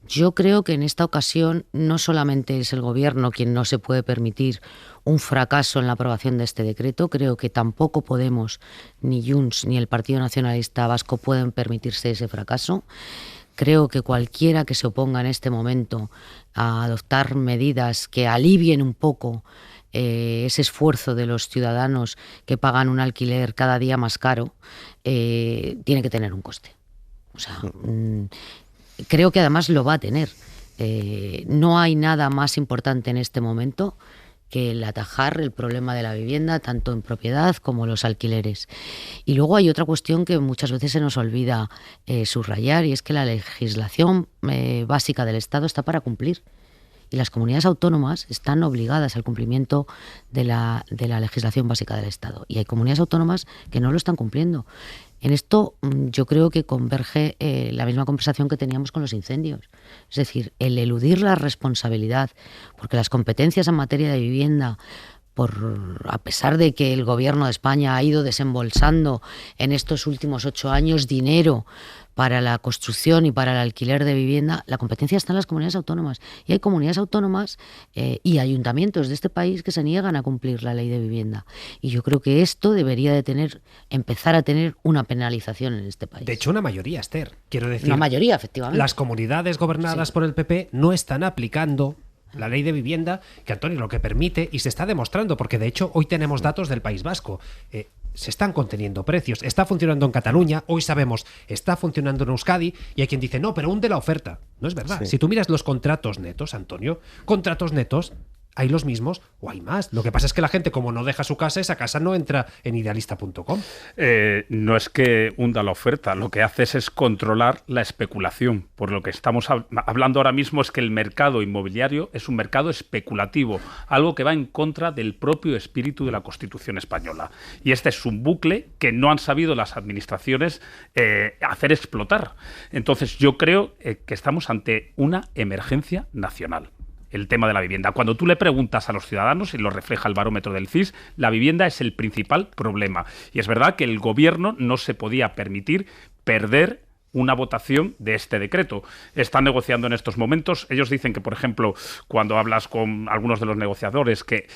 Yo creo que en esta ocasión no solamente es el gobierno quien no se puede permitir un fracaso en la aprobación de este decreto, creo que tampoco Podemos, ni Junts, ni el Partido Nacionalista Vasco pueden permitirse ese fracaso. Creo que cualquiera que se oponga en este momento a adoptar medidas que alivien un poco ese esfuerzo de los ciudadanos que pagan un alquiler cada día más caro, tiene que tener un coste. O sea, creo que además lo va a tener. No hay nada más importante en este momento que el atajar el problema de la vivienda, tanto en propiedad como los alquileres. Y luego hay otra cuestión que muchas veces se nos olvida subrayar, y es que la legislación básica del Estado está para cumplir. Y las comunidades autónomas están obligadas al cumplimiento de la legislación básica del Estado. Y hay comunidades autónomas que no lo están cumpliendo. En esto yo creo que converge la misma conversación que teníamos con los incendios. Es decir, el eludir la responsabilidad, porque las competencias en materia de vivienda a pesar de que el gobierno de España ha ido desembolsando en estos últimos 8 años dinero para la construcción y para el alquiler de vivienda, la competencia está en las comunidades autónomas. Y hay comunidades autónomas y ayuntamientos de este país que se niegan a cumplir la ley de vivienda. Y yo creo que esto debería de empezar a tener una penalización en este país. De hecho, una mayoría, Esther. Quiero decir, una mayoría, efectivamente. Las comunidades gobernadas por el PP no están aplicando la ley de vivienda, que, Antonio, lo que permite, y se está demostrando, porque de hecho hoy tenemos datos del País Vasco, se están conteniendo precios, está funcionando en Cataluña, hoy sabemos, está funcionando en Euskadi, y hay quien dice, no, pero hunde la oferta. No es verdad. Sí. Si tú miras los contratos netos, Antonio, contratos netos, hay los mismos o hay más. Lo que pasa es que la gente, como no deja su casa, esa casa no entra en idealista.com. No es que hunda la oferta, lo que haces es controlar la especulación. Por lo que estamos hablando ahora mismo es que el mercado inmobiliario es un mercado especulativo, algo que va en contra del propio espíritu de la Constitución española. Y este es un bucle que no han sabido las administraciones hacer explotar. Entonces yo creo que estamos ante una emergencia nacional. El tema de la vivienda. Cuando tú le preguntas a los ciudadanos, y lo refleja el barómetro del CIS, la vivienda es el principal problema. Y es verdad que el gobierno no se podía permitir perder una votación de este decreto. Están negociando en estos momentos. Ellos dicen que, por ejemplo, cuando hablas con algunos de los negociadores, que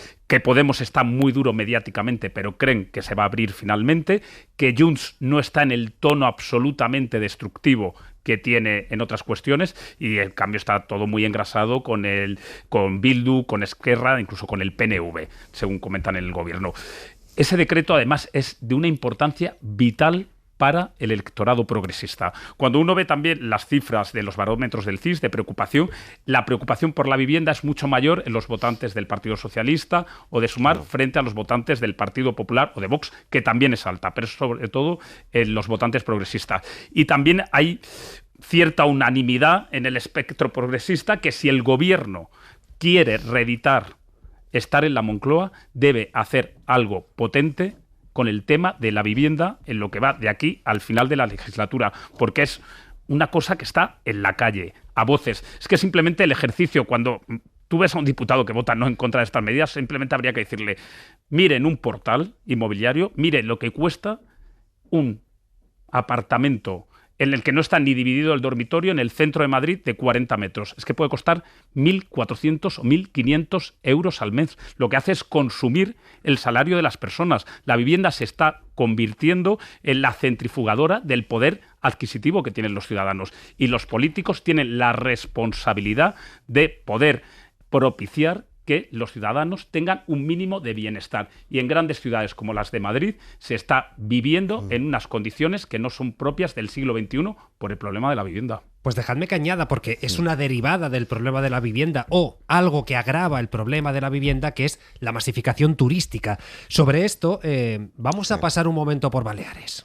Podemos está muy duro mediáticamente, pero creen que se va a abrir finalmente, que Junts no está en el tono absolutamente destructivo que tiene en otras cuestiones, y en cambio está todo muy engrasado con Bildu, con Esquerra, incluso con el PNV, según comentan en el gobierno. Ese decreto, además, es de una importancia vital para el electorado progresista. Cuando uno ve también las cifras de los barómetros del CIS de preocupación, la preocupación por la vivienda es mucho mayor en los votantes del Partido Socialista o de Sumar frente a los votantes del Partido Popular o de Vox, que también es alta, pero sobre todo en los votantes progresistas. Y también hay cierta unanimidad en el espectro progresista que si el gobierno quiere reeditar estar en la Moncloa, debe hacer algo potente con el tema de la vivienda en lo que va de aquí al final de la legislatura, porque es una cosa que está en la calle, a voces. Es que simplemente el ejercicio, cuando tú ves a un diputado que vota no en contra de estas medidas, simplemente habría que decirle, mire en un portal inmobiliario, mire lo que cuesta un apartamento en el que no está ni dividido el dormitorio en el centro de Madrid de 40 metros. Es que puede costar 1.400 o 1.500 euros al mes. Lo que hace es consumir el salario de las personas. La vivienda se está convirtiendo en la centrifugadora del poder adquisitivo que tienen los ciudadanos. Y los políticos tienen la responsabilidad de poder propiciar que los ciudadanos tengan un mínimo de bienestar. Y en grandes ciudades como las de Madrid se está viviendo en unas condiciones que no son propias del siglo XXI por el problema de la vivienda. Pues dejadme que añada, porque es una derivada del problema de la vivienda o algo que agrava el problema de la vivienda, que es la masificación turística. Sobre esto vamos a pasar un momento por Baleares.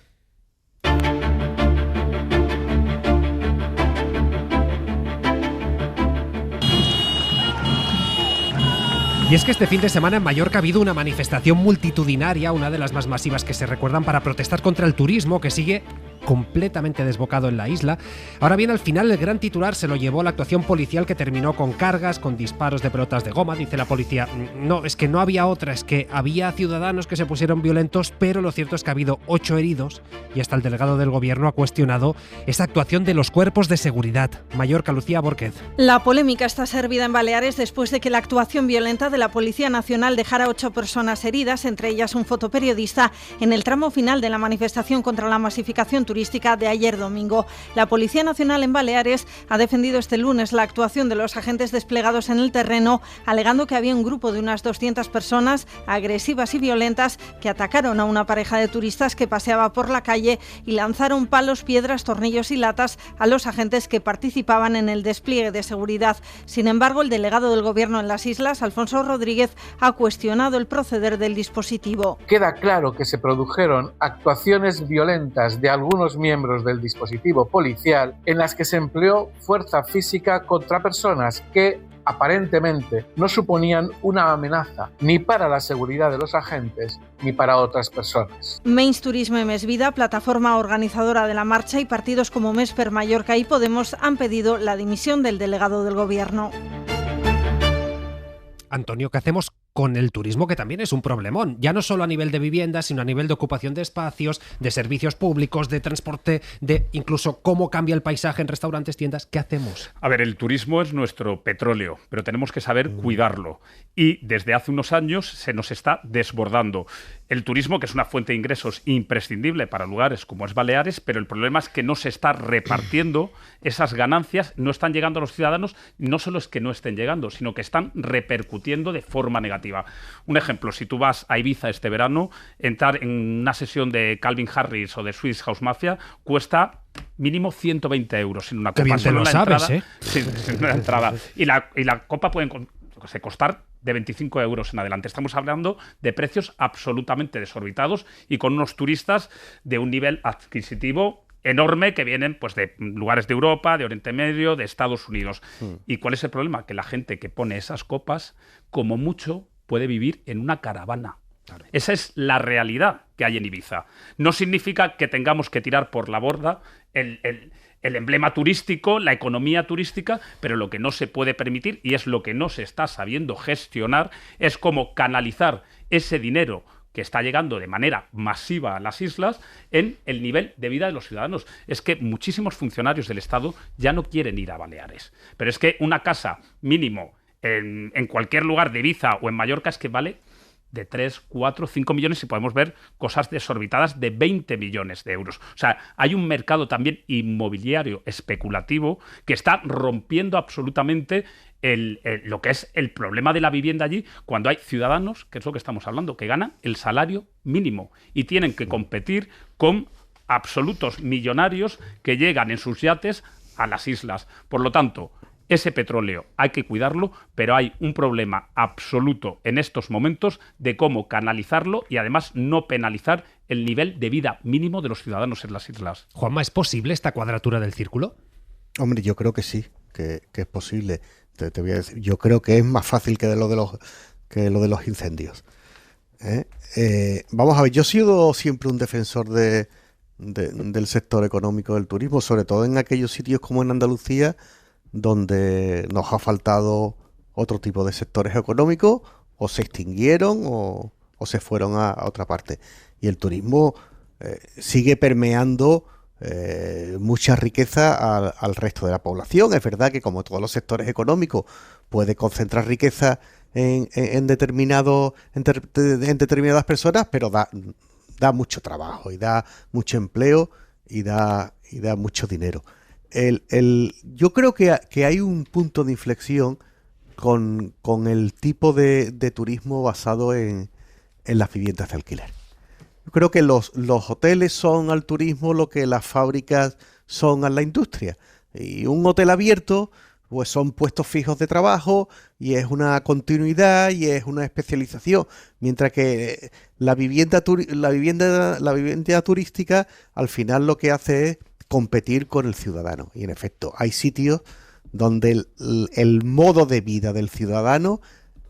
Y es que este fin de semana en Mallorca ha habido una manifestación multitudinaria, una de las más masivas que se recuerdan, para protestar contra el turismo, que sigue completamente desbocado en la isla. Ahora bien, al final el gran titular se lo llevó la actuación policial, que terminó con cargas, con disparos de pelotas de goma. Dice la policía, no, es que no había otra, es que había ciudadanos que se pusieron violentos, pero lo cierto es que ha habido 8 heridos y hasta el delegado del gobierno ha cuestionado esa actuación de los cuerpos de seguridad. Mallorca, Lucía Borquez. La polémica está servida en Baleares después de que la actuación violenta de la Policía Nacional dejara 8 personas heridas, entre ellas un fotoperiodista, en el tramo final de la manifestación contra la masificación turística de ayer domingo. La Policía Nacional en Baleares ha defendido este lunes la actuación de los agentes desplegados en el terreno, alegando que había un grupo de unas 200 personas agresivas y violentas que atacaron a una pareja de turistas que paseaba por la calle y lanzaron palos, piedras, tornillos y latas a los agentes que participaban en el despliegue de seguridad. Sin embargo, el delegado del Gobierno en las islas, Alfonso Rodríguez, ha cuestionado el proceder del dispositivo. Queda claro que se produjeron actuaciones violentas de algunos miembros del dispositivo policial en las que se empleó fuerza física contra personas que aparentemente no suponían una amenaza ni para la seguridad de los agentes ni para otras personas. Menys Turisme Més Vida, plataforma organizadora de la marcha, y partidos como Més per Mallorca y Podemos han pedido la dimisión del delegado del gobierno. Antonio, ¿qué hacemos con el turismo, que también es un problemón, ya no solo a nivel de vivienda, sino a nivel de ocupación de espacios, de servicios públicos, de transporte, de incluso cómo cambia el paisaje en restaurantes, tiendas. ¿Qué hacemos? A ver, el turismo es nuestro petróleo, pero tenemos que saber cuidarlo. Y desde hace unos años se nos está desbordando. El turismo, que es una fuente de ingresos imprescindible para lugares como es Baleares, pero el problema es que no se está repartiendo esas ganancias, no están llegando a los ciudadanos, no solo es que no estén llegando, sino que están repercutiendo de forma negativa. Un ejemplo, si tú vas a Ibiza este verano, entrar en una sesión de Calvin Harris o de Swiss House Mafia cuesta mínimo 120 euros en una copa. Qué bien te lo sabes, entrada, sin una entrada. Y la copa puede costar de 25 euros en adelante. Estamos hablando de precios absolutamente desorbitados y con unos turistas de un nivel adquisitivo enorme que vienen pues de lugares de Europa, de Oriente Medio, de Estados Unidos. ¿Y cuál es el problema? Que la gente que pone esas copas, como mucho, puede vivir en una caravana. Claro. Esa es la realidad que hay en Ibiza. No significa que tengamos que tirar por la borda el emblema turístico, la economía turística, pero lo que no se puede permitir, y es lo que no se está sabiendo gestionar, es cómo canalizar ese dinero que está llegando de manera masiva a las islas en el nivel de vida de los ciudadanos. Es que muchísimos funcionarios del Estado ya no quieren ir a Baleares. Pero es que una casa mínimo en cualquier lugar de Ibiza o en Mallorca es que vale de 3, 4, 5 millones y podemos ver cosas desorbitadas de 20 millones de euros. O sea, hay un mercado también inmobiliario especulativo que está rompiendo absolutamente lo que es el problema de la vivienda allí, cuando hay ciudadanos, que es lo que estamos hablando, que ganan el salario mínimo y tienen que competir con absolutos millonarios que llegan en sus yates a las islas. Por lo tanto, ese petróleo hay que cuidarlo, pero hay un problema absoluto en estos momentos de cómo canalizarlo y además no penalizar el nivel de vida mínimo de los ciudadanos en las islas. Juanma, ¿es posible esta cuadratura del círculo? Hombre, yo creo que sí, que es posible. Te voy a decir, yo creo que es más fácil que lo de los incendios. Vamos a ver, yo he sido siempre un defensor del sector económico del turismo, sobre todo en aquellos sitios como en Andalucía, donde nos ha faltado otro tipo de sectores económicos, o se extinguieron o se fueron a otra parte. Y el turismo sigue permeando mucha riqueza al resto de la población. Es verdad que, como todos los sectores económicos, puede concentrar riqueza en determinadas personas, pero da mucho trabajo y da mucho empleo y da mucho dinero. Yo creo que hay un punto de inflexión con el tipo de turismo basado en las viviendas de alquiler. Yo creo que los hoteles son al turismo lo que las fábricas son a la industria. Y un hotel abierto, pues son puestos fijos de trabajo y es una continuidad y es una especialización. Mientras que la vivienda turística al final lo que hace es competir con el ciudadano. Y en efecto, hay sitios donde el modo de vida del ciudadano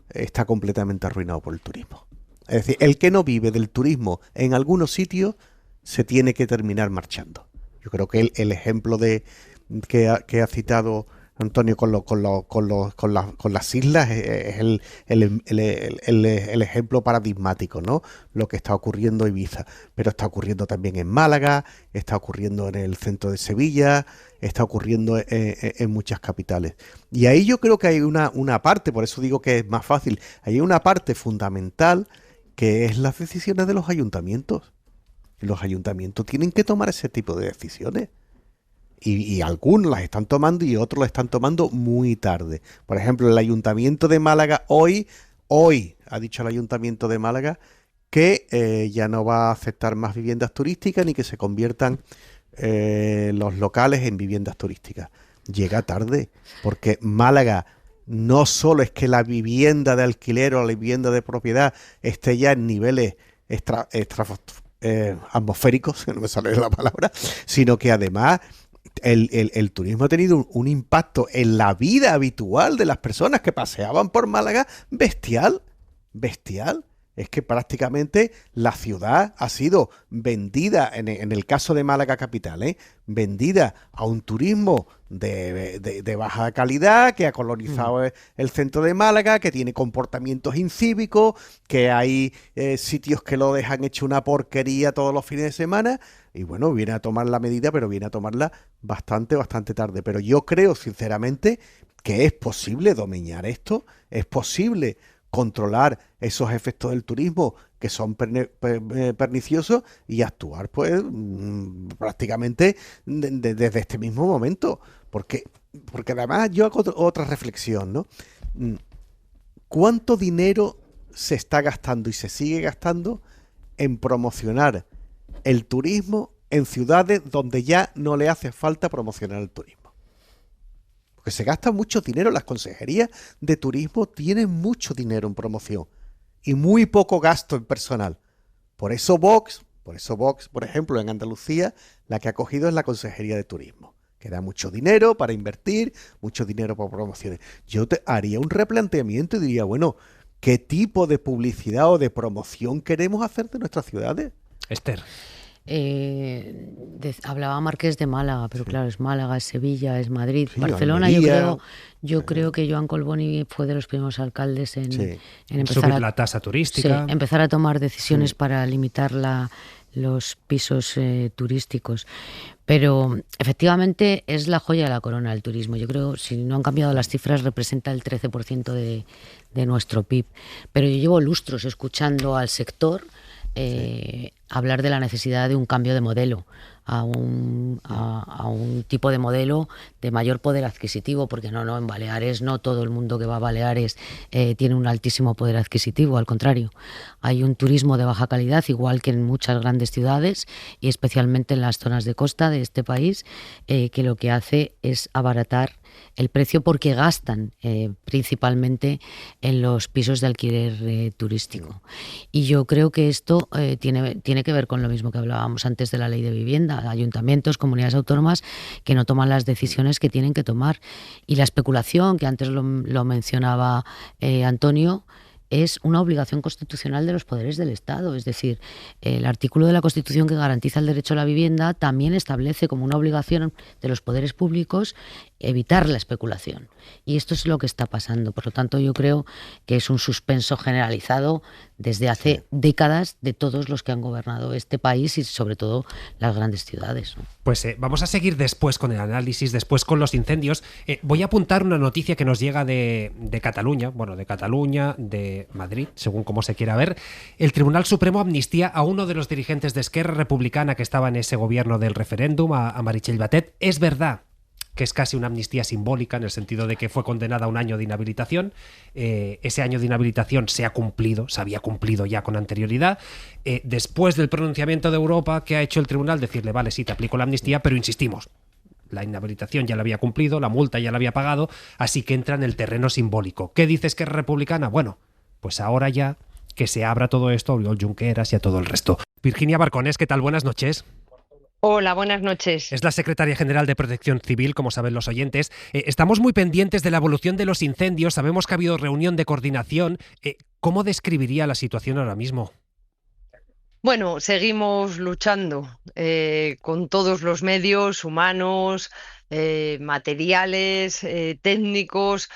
está completamente arruinado por el turismo. Es decir, el que no vive del turismo en algunos sitios se tiene que terminar marchando. Yo creo que el ejemplo que ha citado Antonio con las islas es el ejemplo paradigmático, ¿no? Lo que está ocurriendo en Ibiza, pero está ocurriendo también en Málaga, está ocurriendo en el centro de Sevilla, está ocurriendo en muchas capitales. Y ahí yo creo que hay una parte, por eso digo que es más fácil, hay una parte fundamental que es las decisiones de los ayuntamientos. Los ayuntamientos tienen que tomar ese tipo de decisiones. Y algunos las están tomando y otros las están tomando muy tarde. Por ejemplo, el Ayuntamiento de Málaga hoy ha dicho el Ayuntamiento de Málaga que ya no va a aceptar más viviendas turísticas ni que se conviertan los locales en viviendas turísticas. Llega tarde, porque Málaga no solo es que la vivienda de alquiler o la vivienda de propiedad esté ya en niveles atmosféricos, no me sale la palabra, sino que además el turismo ha tenido un impacto en la vida habitual de las personas que paseaban por Málaga bestial. es que prácticamente la ciudad ha sido vendida, en el caso de Málaga capital, vendida a un turismo de baja calidad, que ha colonizado el centro de Málaga, que tiene comportamientos incívicos, que hay sitios que lo dejan hecho una porquería todos los fines de semana, y bueno, viene a tomar la medida, pero viene a tomarla bastante tarde. Pero yo creo, sinceramente, que es posible dominar esto, es posible controlar esos efectos del turismo que son perniciosos y actuar pues prácticamente desde este mismo momento, porque además yo hago otra reflexión, ¿no? ¿Cuánto dinero se está gastando y se sigue gastando en promocionar el turismo en ciudades donde ya no le hace falta promocionar el turismo? Porque se gasta mucho dinero, las consejerías de turismo tienen mucho dinero en promoción y muy poco gasto en personal. Por eso Vox, por ejemplo, en Andalucía, la que ha cogido es la Consejería de Turismo, que da mucho dinero para invertir, mucho dinero para promociones. Yo haría un replanteamiento y diría, bueno, ¿qué tipo de publicidad o de promoción queremos hacer de nuestras ciudades? Esther. Hablaba Marqués de Málaga, pero claro, es Málaga, es Sevilla, es Madrid, sí, Barcelona. Almería. Yo creo que Joan Colboni fue de los primeros alcaldes en empezar subir la tasa turística, empezar a tomar decisiones para limitar los pisos turísticos. Pero efectivamente es la joya de la corona del turismo. Yo creo, si no han cambiado las cifras, representa el 13% de nuestro PIB. Pero yo llevo lustros escuchando al sector hablar de la necesidad de un cambio de modelo a un tipo de modelo de mayor poder adquisitivo, porque no, en Baleares no todo el mundo que va a Baleares tiene un altísimo poder adquisitivo, al contrario, hay un turismo de baja calidad, igual que en muchas grandes ciudades y especialmente en las zonas de costa de este país, que lo que hace es abaratar el precio porque gastan principalmente en los pisos de alquiler turístico. Y yo creo que esto tiene que ver con lo mismo que hablábamos antes de la ley de vivienda, ayuntamientos, comunidades autónomas que no toman las decisiones que tienen que tomar. Y la especulación, que antes lo mencionaba Antonio, es una obligación constitucional de los poderes del Estado. Es decir, el artículo de la Constitución que garantiza el derecho a la vivienda también establece como una obligación de los poderes públicos evitar la especulación. Y esto es lo que está pasando. Por lo tanto, yo creo que es un suspenso generalizado desde hace décadas de todos los que han gobernado este país y sobre todo las grandes ciudades, ¿no? Pues vamos a seguir después con el análisis, después con los incendios. Voy a apuntar una noticia que nos llega de Cataluña, de Madrid, según como se quiera ver. El Tribunal Supremo amnistía a uno de los dirigentes de Esquerra Republicana que estaba en ese gobierno del referéndum, a Meritxell Batet. Es verdad que es casi una amnistía simbólica, en el sentido de que fue condenada a un año de inhabilitación. Ese año de inhabilitación se había cumplido ya con anterioridad. Después del pronunciamiento de Europa que ha hecho el tribunal, decirle, vale, sí, te aplico la amnistía, pero insistimos, la inhabilitación ya la había cumplido, la multa ya la había pagado, así que entra en el terreno simbólico. ¿Qué dices que es republicana? Bueno, pues ahora ya que se abra todo esto a Oriol Junqueras y a todo el resto. Virginia Barconés, ¿qué tal? Buenas noches. Hola, buenas noches. Es la secretaria general de Protección Civil, como saben los oyentes. Estamos muy pendientes de la evolución de los incendios. Sabemos que ha habido reunión de coordinación. ¿Cómo describiría la situación ahora mismo? Bueno, seguimos luchando con todos los medios humanos, materiales, técnicos,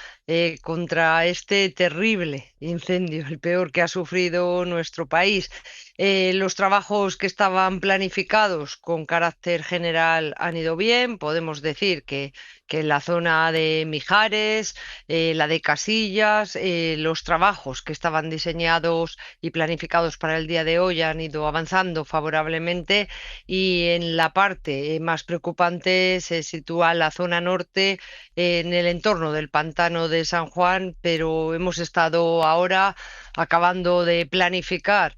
contra este terrible incendio, el peor que ha sufrido nuestro país. Los trabajos que estaban planificados con carácter general han ido bien. Podemos decir que en la zona de Mijares, la de Casillas, los trabajos que estaban diseñados y planificados para el día de hoy han ido avanzando favorablemente, y en la parte más preocupante se sitúa la zona norte, en el entorno del pantano de San Juan, pero hemos estado ahora acabando de planificar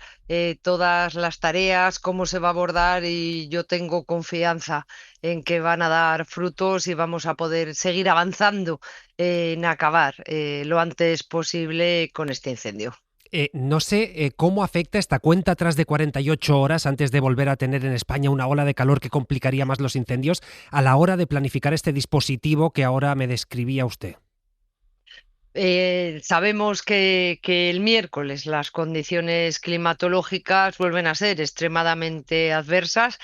todas las tareas, cómo se va a abordar, y yo tengo confianza en que van a dar frutos y vamos a poder seguir avanzando en acabar lo antes posible con este incendio. No sé cómo afecta esta cuenta atrás de 48 horas antes de volver a tener en España una ola de calor que complicaría más los incendios a la hora de planificar este dispositivo que ahora me describía usted. Sabemos que el miércoles las condiciones climatológicas vuelven a ser extremadamente adversas,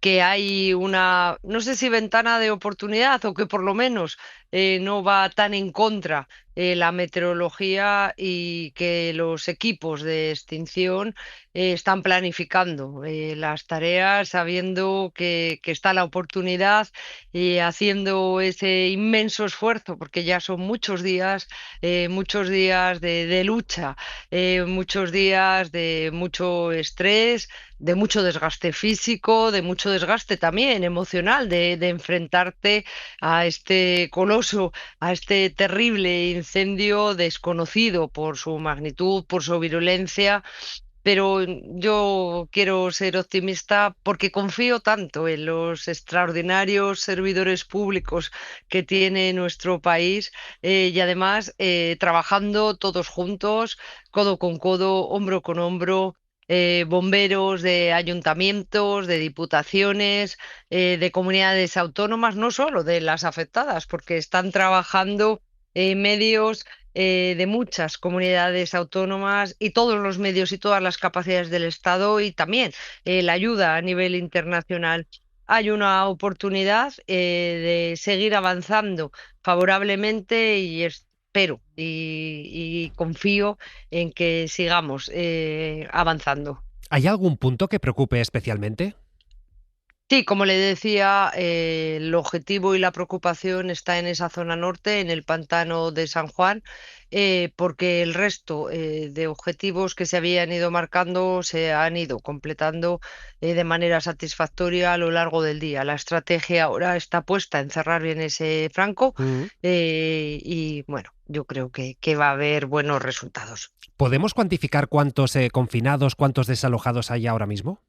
que hay una, no sé si ventana de oportunidad o que por lo menos no va tan en contra la meteorología y que los equipos de extinción están planificando las tareas sabiendo que está la oportunidad y haciendo ese inmenso esfuerzo, porque ya son muchos días de lucha, muchos días de mucho estrés, de mucho desgaste físico, de mucho desgaste también emocional, de enfrentarte a este coloso, a este terrible incendio desconocido por su magnitud, por su virulencia. Pero yo quiero ser optimista porque confío tanto en los extraordinarios servidores públicos que tiene nuestro país y además trabajando todos juntos, codo con codo, hombro con hombro, bomberos de ayuntamientos, de diputaciones, de comunidades autónomas, no solo de las afectadas, porque están trabajando medios de muchas comunidades autónomas y todos los medios y todas las capacidades del Estado y también la ayuda a nivel internacional. Hay una oportunidad de seguir avanzando favorablemente y espero y confío en que sigamos avanzando. ¿Hay algún punto que preocupe especialmente? Sí, como le decía, el objetivo y la preocupación está en esa zona norte, en el pantano de San Juan, porque el resto de objetivos que se habían ido marcando se han ido completando de manera satisfactoria a lo largo del día. La estrategia ahora está puesta en cerrar bien ese franco y bueno, yo creo que va a haber buenos resultados. ¿Podemos cuantificar cuántos confinados, cuántos desalojados hay ahora mismo?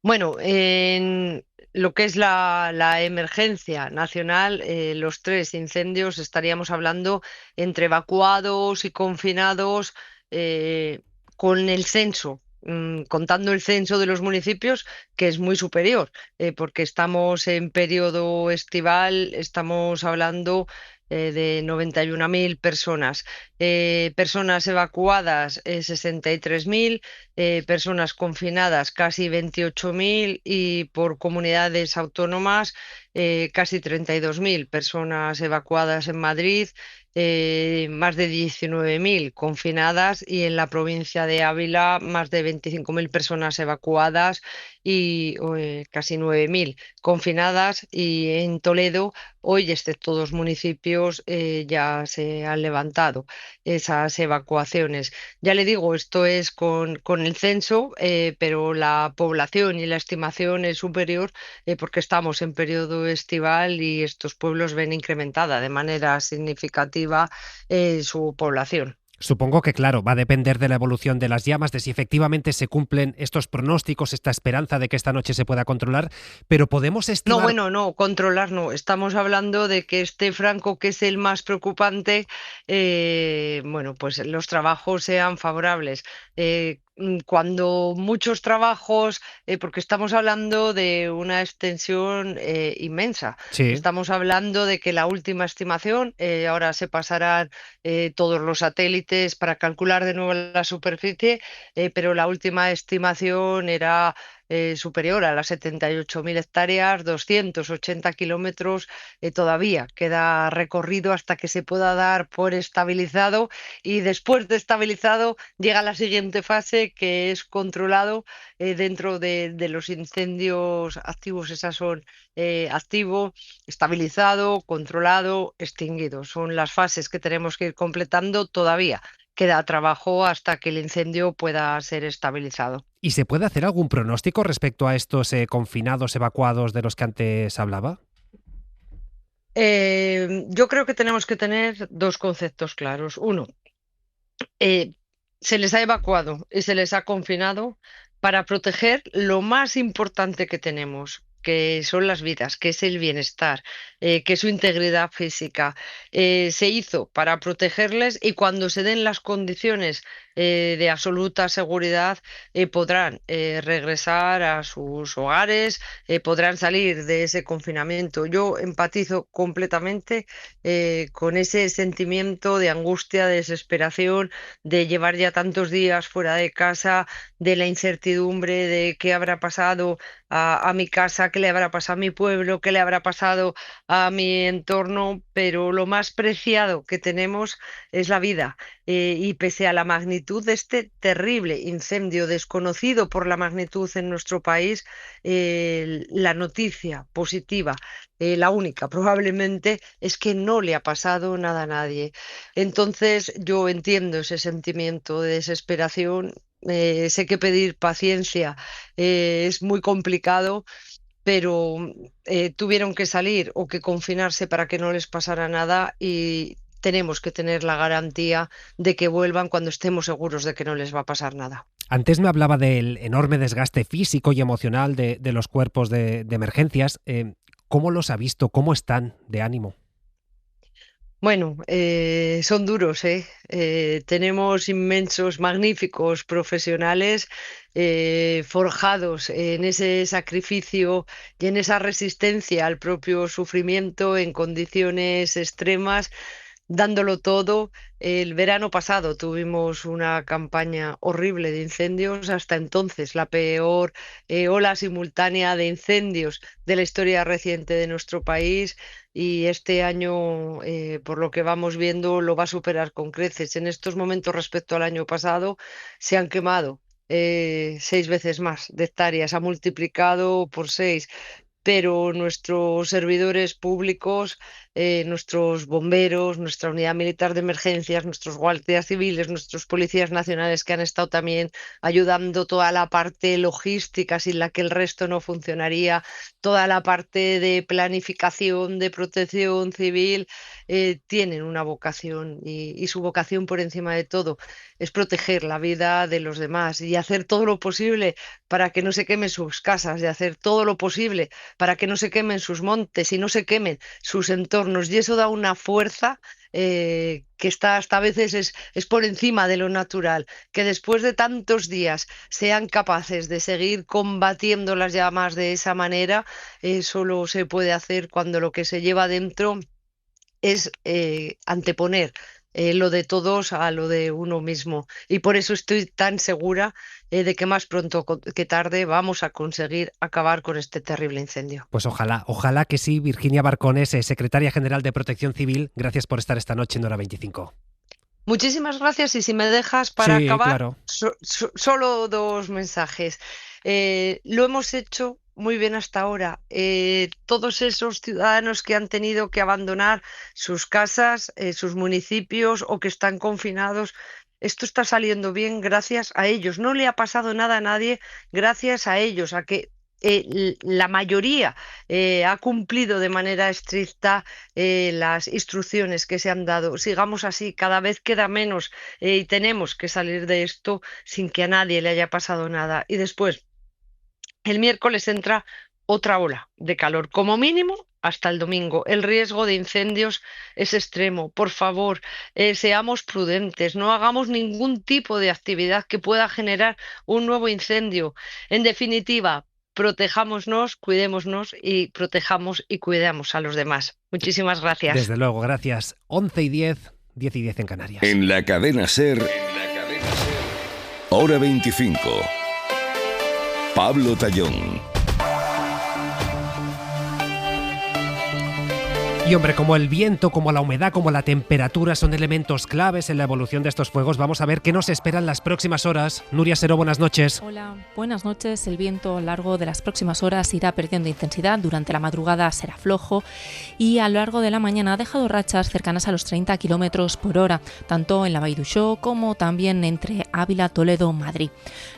Bueno, en lo que es la emergencia nacional, los 3 incendios, estaríamos hablando entre evacuados y confinados, con el censo, contando el censo de los municipios, que es muy superior, porque estamos en periodo estival, estamos hablando de 91.000 personas. Personas evacuadas, 63.000, personas confinadas, casi 28.000 y por comunidades autónomas, casi 32.000 personas evacuadas en Madrid, más de 19.000 confinadas y en la provincia de Ávila más de 25.000 personas evacuadas y casi 9.000 confinadas y en Toledo hoy, excepto 2 municipios, ya se han levantado esas evacuaciones. Ya le digo, esto es con el censo, pero la población y la estimación es superior porque estamos en periodo estival y estos pueblos ven incrementada de manera significativa su población. Supongo que, claro, va a depender de la evolución de las llamas, de si efectivamente se cumplen estos pronósticos, esta esperanza de que esta noche se pueda controlar, pero podemos estimar... No, bueno, no, controlar no. Estamos hablando de que este franco, que es el más preocupante, bueno, pues los trabajos sean favorables. Cuando muchos trabajos, porque estamos hablando de una extensión inmensa. Sí. Estamos hablando de que la última estimación, ahora se pasarán todos los satélites para calcular de nuevo la superficie, pero la última estimación era superior a las 78.000 hectáreas, 280 kilómetros, todavía queda recorrido hasta que se pueda dar por estabilizado y después de estabilizado llega la siguiente fase, que es controlado dentro de los incendios activos. Esas son activo, estabilizado, controlado, extinguido. Son las fases que tenemos que ir completando todavía. Queda trabajo hasta que el incendio pueda ser estabilizado. ¿Y se puede hacer algún pronóstico respecto a estos confinados, evacuados de los que antes hablaba? Yo creo que tenemos que tener 2 conceptos claros. Uno, se les ha evacuado y se les ha confinado para proteger lo más importante que tenemos, que son las vidas, que es el bienestar, que es su integridad física. Se hizo para protegerles y cuando se den las condiciones de absoluta seguridad podrán regresar a sus hogares, podrán salir de ese confinamiento. Yo empatizo completamente con ese sentimiento de angustia, de desesperación, de llevar ya tantos días fuera de casa, de la incertidumbre de qué habrá pasado a mi casa, qué le habrá pasado a mi pueblo, qué le habrá pasado a mi entorno, pero lo más preciado que tenemos es la vida. Y pese a la magnitud de este terrible incendio, desconocido por la magnitud en nuestro país, la noticia positiva, la única probablemente, es que no le ha pasado nada a nadie. Entonces yo entiendo ese sentimiento de desesperación. Sé que pedir paciencia es muy complicado, pero tuvieron que salir o que confinarse para que no les pasara nada y tenemos que tener la garantía de que vuelvan cuando estemos seguros de que no les va a pasar nada. Antes me hablaba del enorme desgaste físico y emocional de los cuerpos de emergencias. ¿Cómo los ha visto? ¿Cómo están de ánimo? Bueno, son duros, ¿eh? Tenemos inmensos, magníficos profesionales forjados en ese sacrificio y en esa resistencia al propio sufrimiento en condiciones extremas, dándolo todo. El verano pasado tuvimos una campaña horrible de incendios, hasta entonces la peor ola simultánea de incendios de la historia reciente de nuestro país, y este año, por lo que vamos viendo, lo va a superar con creces. En estos momentos, respecto al año pasado, se han quemado 6 veces más de hectáreas, ha multiplicado por 6. Pero nuestros servidores públicos, nuestros bomberos, nuestra unidad militar de emergencias, nuestros guardias civiles, nuestros policías nacionales que han estado también ayudando, toda la parte logística sin la que el resto no funcionaría, toda la parte de planificación, de protección civil, tienen una vocación y su vocación por encima de todo es proteger la vida de los demás y hacer todo lo posible para que no se quemen sus casas, de hacer todo lo posible para que no se quemen sus montes y no se quemen sus entornos. Y eso da una fuerza que está hasta a veces es por encima de lo natural. Que después de tantos días sean capaces de seguir combatiendo las llamas de esa manera, solo se puede hacer cuando lo que se lleva dentro es anteponer lo de todos a lo de uno mismo. Y por eso estoy tan segura de que más pronto que tarde vamos a conseguir acabar con este terrible incendio. Pues ojalá que sí. Virginia Barcones, secretaria general de Protección Civil, gracias por estar esta noche en Hora 25. Muchísimas gracias, y si me dejas para sí, acabar, claro. Solo 2 mensajes. Lo hemos hecho muy bien hasta ahora. Todos esos ciudadanos que han tenido que abandonar sus casas, sus municipios o que están confinados, esto está saliendo bien gracias a ellos. No le ha pasado nada a nadie gracias a ellos, a que la mayoría ha cumplido de manera estricta las instrucciones que se han dado. Sigamos así, cada vez queda menos y tenemos que salir de esto sin que a nadie le haya pasado nada. Y después, el miércoles entra otra ola de calor, como mínimo hasta el domingo. El riesgo de incendios es extremo. Por favor, seamos prudentes, no hagamos ningún tipo de actividad que pueda generar un nuevo incendio. En definitiva, protejámonos, cuidémonos y protejamos y cuidemos a los demás. Muchísimas gracias. Desde luego, gracias. 11:10, 10:10 en Canarias. En la cadena SER, Hora 25. Pablo Tallón. Y hombre, como el viento, como la humedad, como la temperatura son elementos claves en la evolución de estos fuegos, vamos a ver qué nos esperan las próximas horas. Nuria Seró, buenas noches. Hola, buenas noches. El viento a lo largo de las próximas horas irá perdiendo intensidad. Durante la madrugada será flojo y a lo largo de la mañana ha dejado rachas cercanas a los 30 km por hora, tanto en la Vall d'Uixó como también entre Ávila, Toledo, Madrid.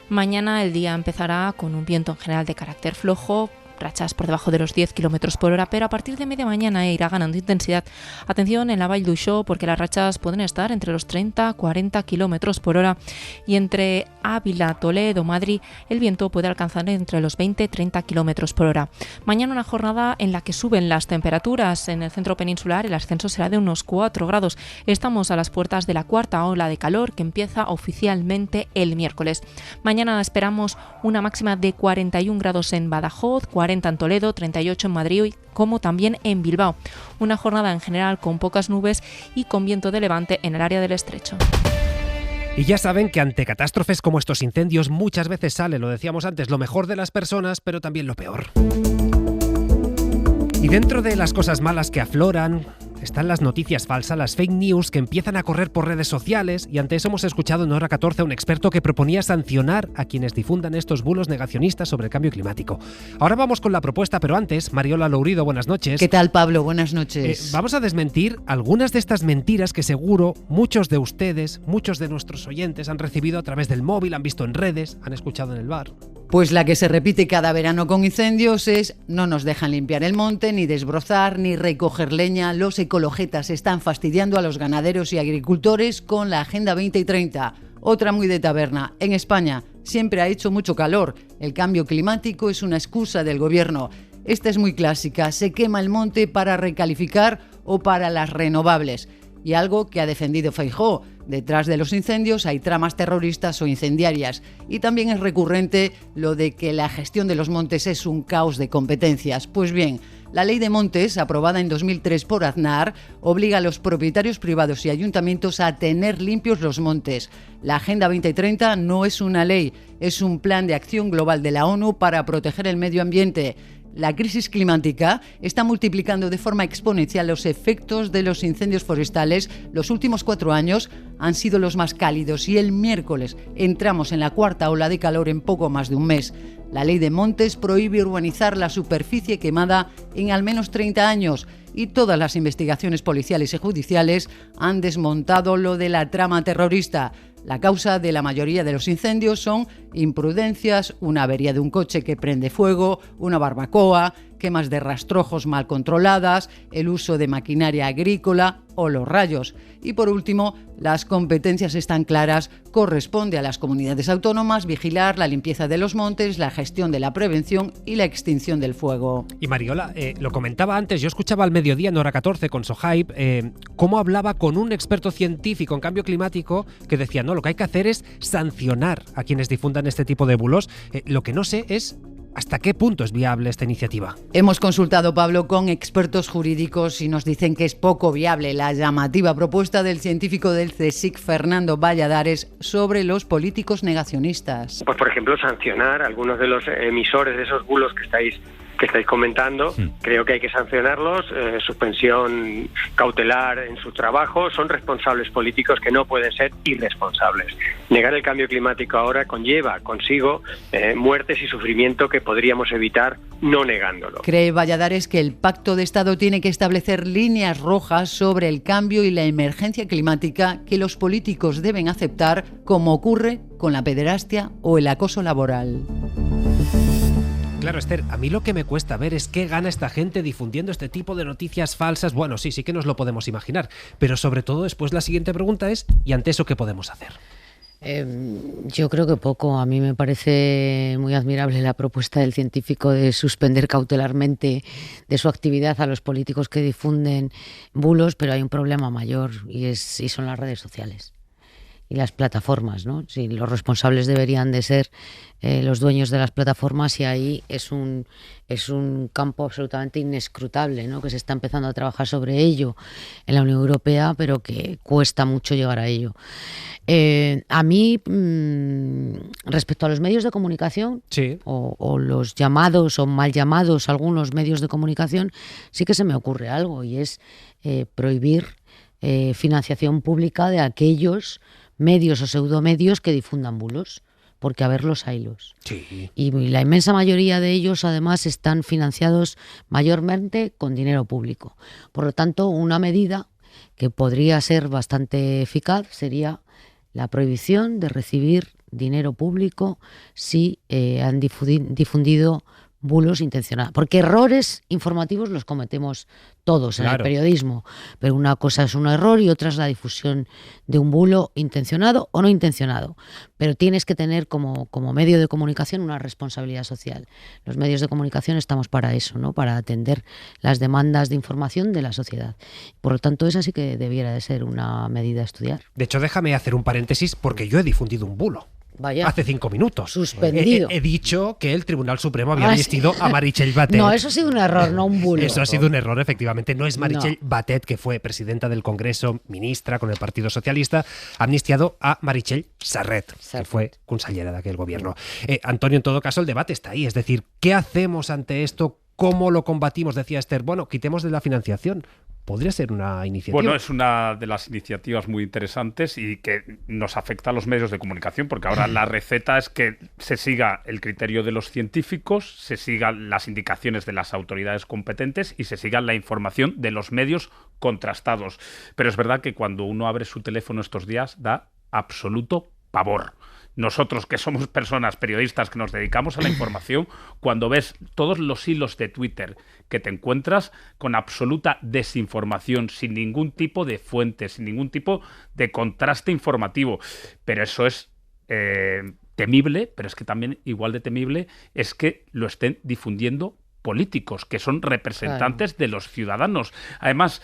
Mañana el día empezará con un viento en general de carácter flojo, rachas por debajo de los 10 km por hora, pero a partir de media mañana irá ganando intensidad. Atención en la Vall d'Uixó, porque las rachas pueden estar entre los 30-40 km por hora, y entre Ávila, Toledo, Madrid, el viento puede alcanzar entre los 20-30 km por hora. Mañana una jornada en la que suben las temperaturas. En el centro peninsular el ascenso será de unos 4 grados. Estamos a las puertas de la cuarta ola de calor, que empieza oficialmente el miércoles. Mañana esperamos una máxima de 41 grados en Badajoz, 40 en Toledo, 38 en Madrid, como también en Bilbao. Una jornada en general con pocas nubes y con viento de levante en el área del estrecho. Y ya saben que ante catástrofes como estos incendios muchas veces sale, lo decíamos antes, lo mejor de las personas, pero también lo peor. Y dentro de las cosas malas que afloran están las noticias falsas, las fake news que empiezan a correr por redes sociales, y ante eso hemos escuchado en Hora 14 a un experto que proponía sancionar a quienes difundan estos bulos negacionistas sobre el cambio climático. Ahora vamos con la propuesta, pero antes, Mariola Lourido, buenas noches. ¿Qué tal, Pablo? Buenas noches. Vamos a desmentir algunas de estas mentiras que seguro muchos de ustedes, muchos de nuestros oyentes han recibido a través del móvil, han visto en redes, han escuchado en el bar. Pues la que se repite cada verano con incendios es: no nos dejan limpiar el monte, ni desbrozar, ni recoger leña. Los ecologetas están fastidiando a los ganaderos y agricultores con la Agenda 2030. Otra muy de taberna. En España siempre ha hecho mucho calor. El cambio climático es una excusa del gobierno. Esta es muy clásica. Se quema el monte para recalificar o para las renovables. Y algo que ha defendido Feijóo: detrás de los incendios hay tramas terroristas o incendiarias. Y también es recurrente lo de que la gestión de los montes es un caos de competencias. Pues bien, la Ley de Montes, aprobada en 2003 por Aznar, obliga a los propietarios privados y ayuntamientos a tener limpios los montes. La Agenda 2030 no es una ley, es un plan de acción global de la ONU para proteger el medio ambiente. La crisis climática está multiplicando de forma exponencial los efectos de los incendios forestales. Los últimos 4 años han sido los más cálidos y el miércoles entramos en la cuarta ola de calor en poco más de un mes. La Ley de Montes prohíbe urbanizar la superficie quemada en al menos 30 años y todas las investigaciones policiales y judiciales han desmontado lo de la trama terrorista. La causa de la mayoría de los incendios son imprudencias, una avería de un coche que prende fuego, una barbacoa, quemas de rastrojos mal controladas, el uso de maquinaria agrícola o los rayos. Y por último, las competencias están claras. Corresponde a las comunidades autónomas vigilar la limpieza de los montes, la gestión de la prevención y la extinción del fuego. Y Mariola, lo comentaba antes, yo escuchaba al mediodía en Hora 14 con Sohaib, cómo hablaba con un experto científico en cambio climático que decía, no, lo que hay que hacer es sancionar a quienes difundan este tipo de bulos. Lo que no sé es ¿hasta qué punto es viable esta iniciativa? Hemos consultado, Pablo, con expertos jurídicos y nos dicen que es poco viable la llamativa propuesta del científico del CSIC, Fernando Valladares, sobre los políticos negacionistas. Pues, por ejemplo, sancionar a algunos de los emisores de esos bulos que estáis comentando. Creo que hay que sancionarlos, suspensión cautelar en su trabajo. Son responsables políticos que no pueden ser irresponsables. Negar el cambio climático ahora conlleva consigo muertes y sufrimiento que podríamos evitar no negándolo. Cree Valladares que el Pacto de Estado tiene que establecer líneas rojas sobre el cambio y la emergencia climática que los políticos deben aceptar, como ocurre con la pederastia o el acoso laboral. Claro, Esther, a mí lo que me cuesta ver es qué gana esta gente difundiendo este tipo de noticias falsas. Bueno, sí que nos lo podemos imaginar, pero sobre todo después la siguiente pregunta es, ¿y ante eso qué podemos hacer? Yo creo que poco. A mí me parece muy admirable la propuesta del científico de suspender cautelarmente de su actividad a los políticos que difunden bulos, pero hay un problema mayor y son las redes sociales y las plataformas, ¿no? Si los responsables deberían de ser los dueños de las plataformas, y ahí es un campo absolutamente inescrutable, ¿no? Que se está empezando a trabajar sobre ello en la Unión Europea, pero que cuesta mucho llegar a ello. A mí, respecto a los medios de comunicación, sí, o los llamados o mal llamados algunos medios de comunicación, sí que se me ocurre algo, y es prohibir financiación pública de aquellos medios o pseudomedios que difundan bulos, porque a ver los haylos. Sí. Y la inmensa mayoría de ellos además están financiados mayormente con dinero público. Por lo tanto, una medida que podría ser bastante eficaz sería la prohibición de recibir dinero público si han difundido bulos intencionados. Porque errores informativos los cometemos todos en el periodismo, pero una cosa es un error y otra es la difusión de un bulo intencionado o no intencionado. Pero tienes que tener como medio de comunicación una responsabilidad social. Los medios de comunicación estamos para eso, ¿no? Para atender las demandas de información de la sociedad. Por lo tanto, esa sí que debiera de ser una medida a estudiar. De hecho, déjame hacer un paréntesis porque yo he difundido un bulo. Vaya. Hace 5 minutos. Suspendido. He dicho que el Tribunal Supremo había amnistiado a Meritxell Batet. No, eso ha sido un error, no un bulo. Eso ha sido un error, efectivamente. No es Meritxell Batet, que fue presidenta del Congreso, ministra con el Partido Socialista, ha amnistiado a Meritxell Serret, que fue consellera de aquel gobierno. Antonio, en todo caso, el debate está ahí. Es decir, ¿qué hacemos ante esto? ¿Cómo lo combatimos? Decía Esther, bueno, quitemos de la financiación. Podría ser una iniciativa. Bueno, es una de las iniciativas muy interesantes y que nos afecta a los medios de comunicación, porque ahora la receta es que se siga el criterio de los científicos, se sigan las indicaciones de las autoridades competentes y se siga la información de los medios contrastados. Pero es verdad que cuando uno abre su teléfono estos días da absoluto pavor. Nosotros, que somos personas, periodistas, que nos dedicamos a la información, cuando ves todos los hilos de Twitter que te encuentras con absoluta desinformación, sin ningún tipo de fuente, sin ningún tipo de contraste informativo. Pero eso es temible, pero es que también igual de temible es que lo estén difundiendo políticos, que son representantes de los ciudadanos. Además,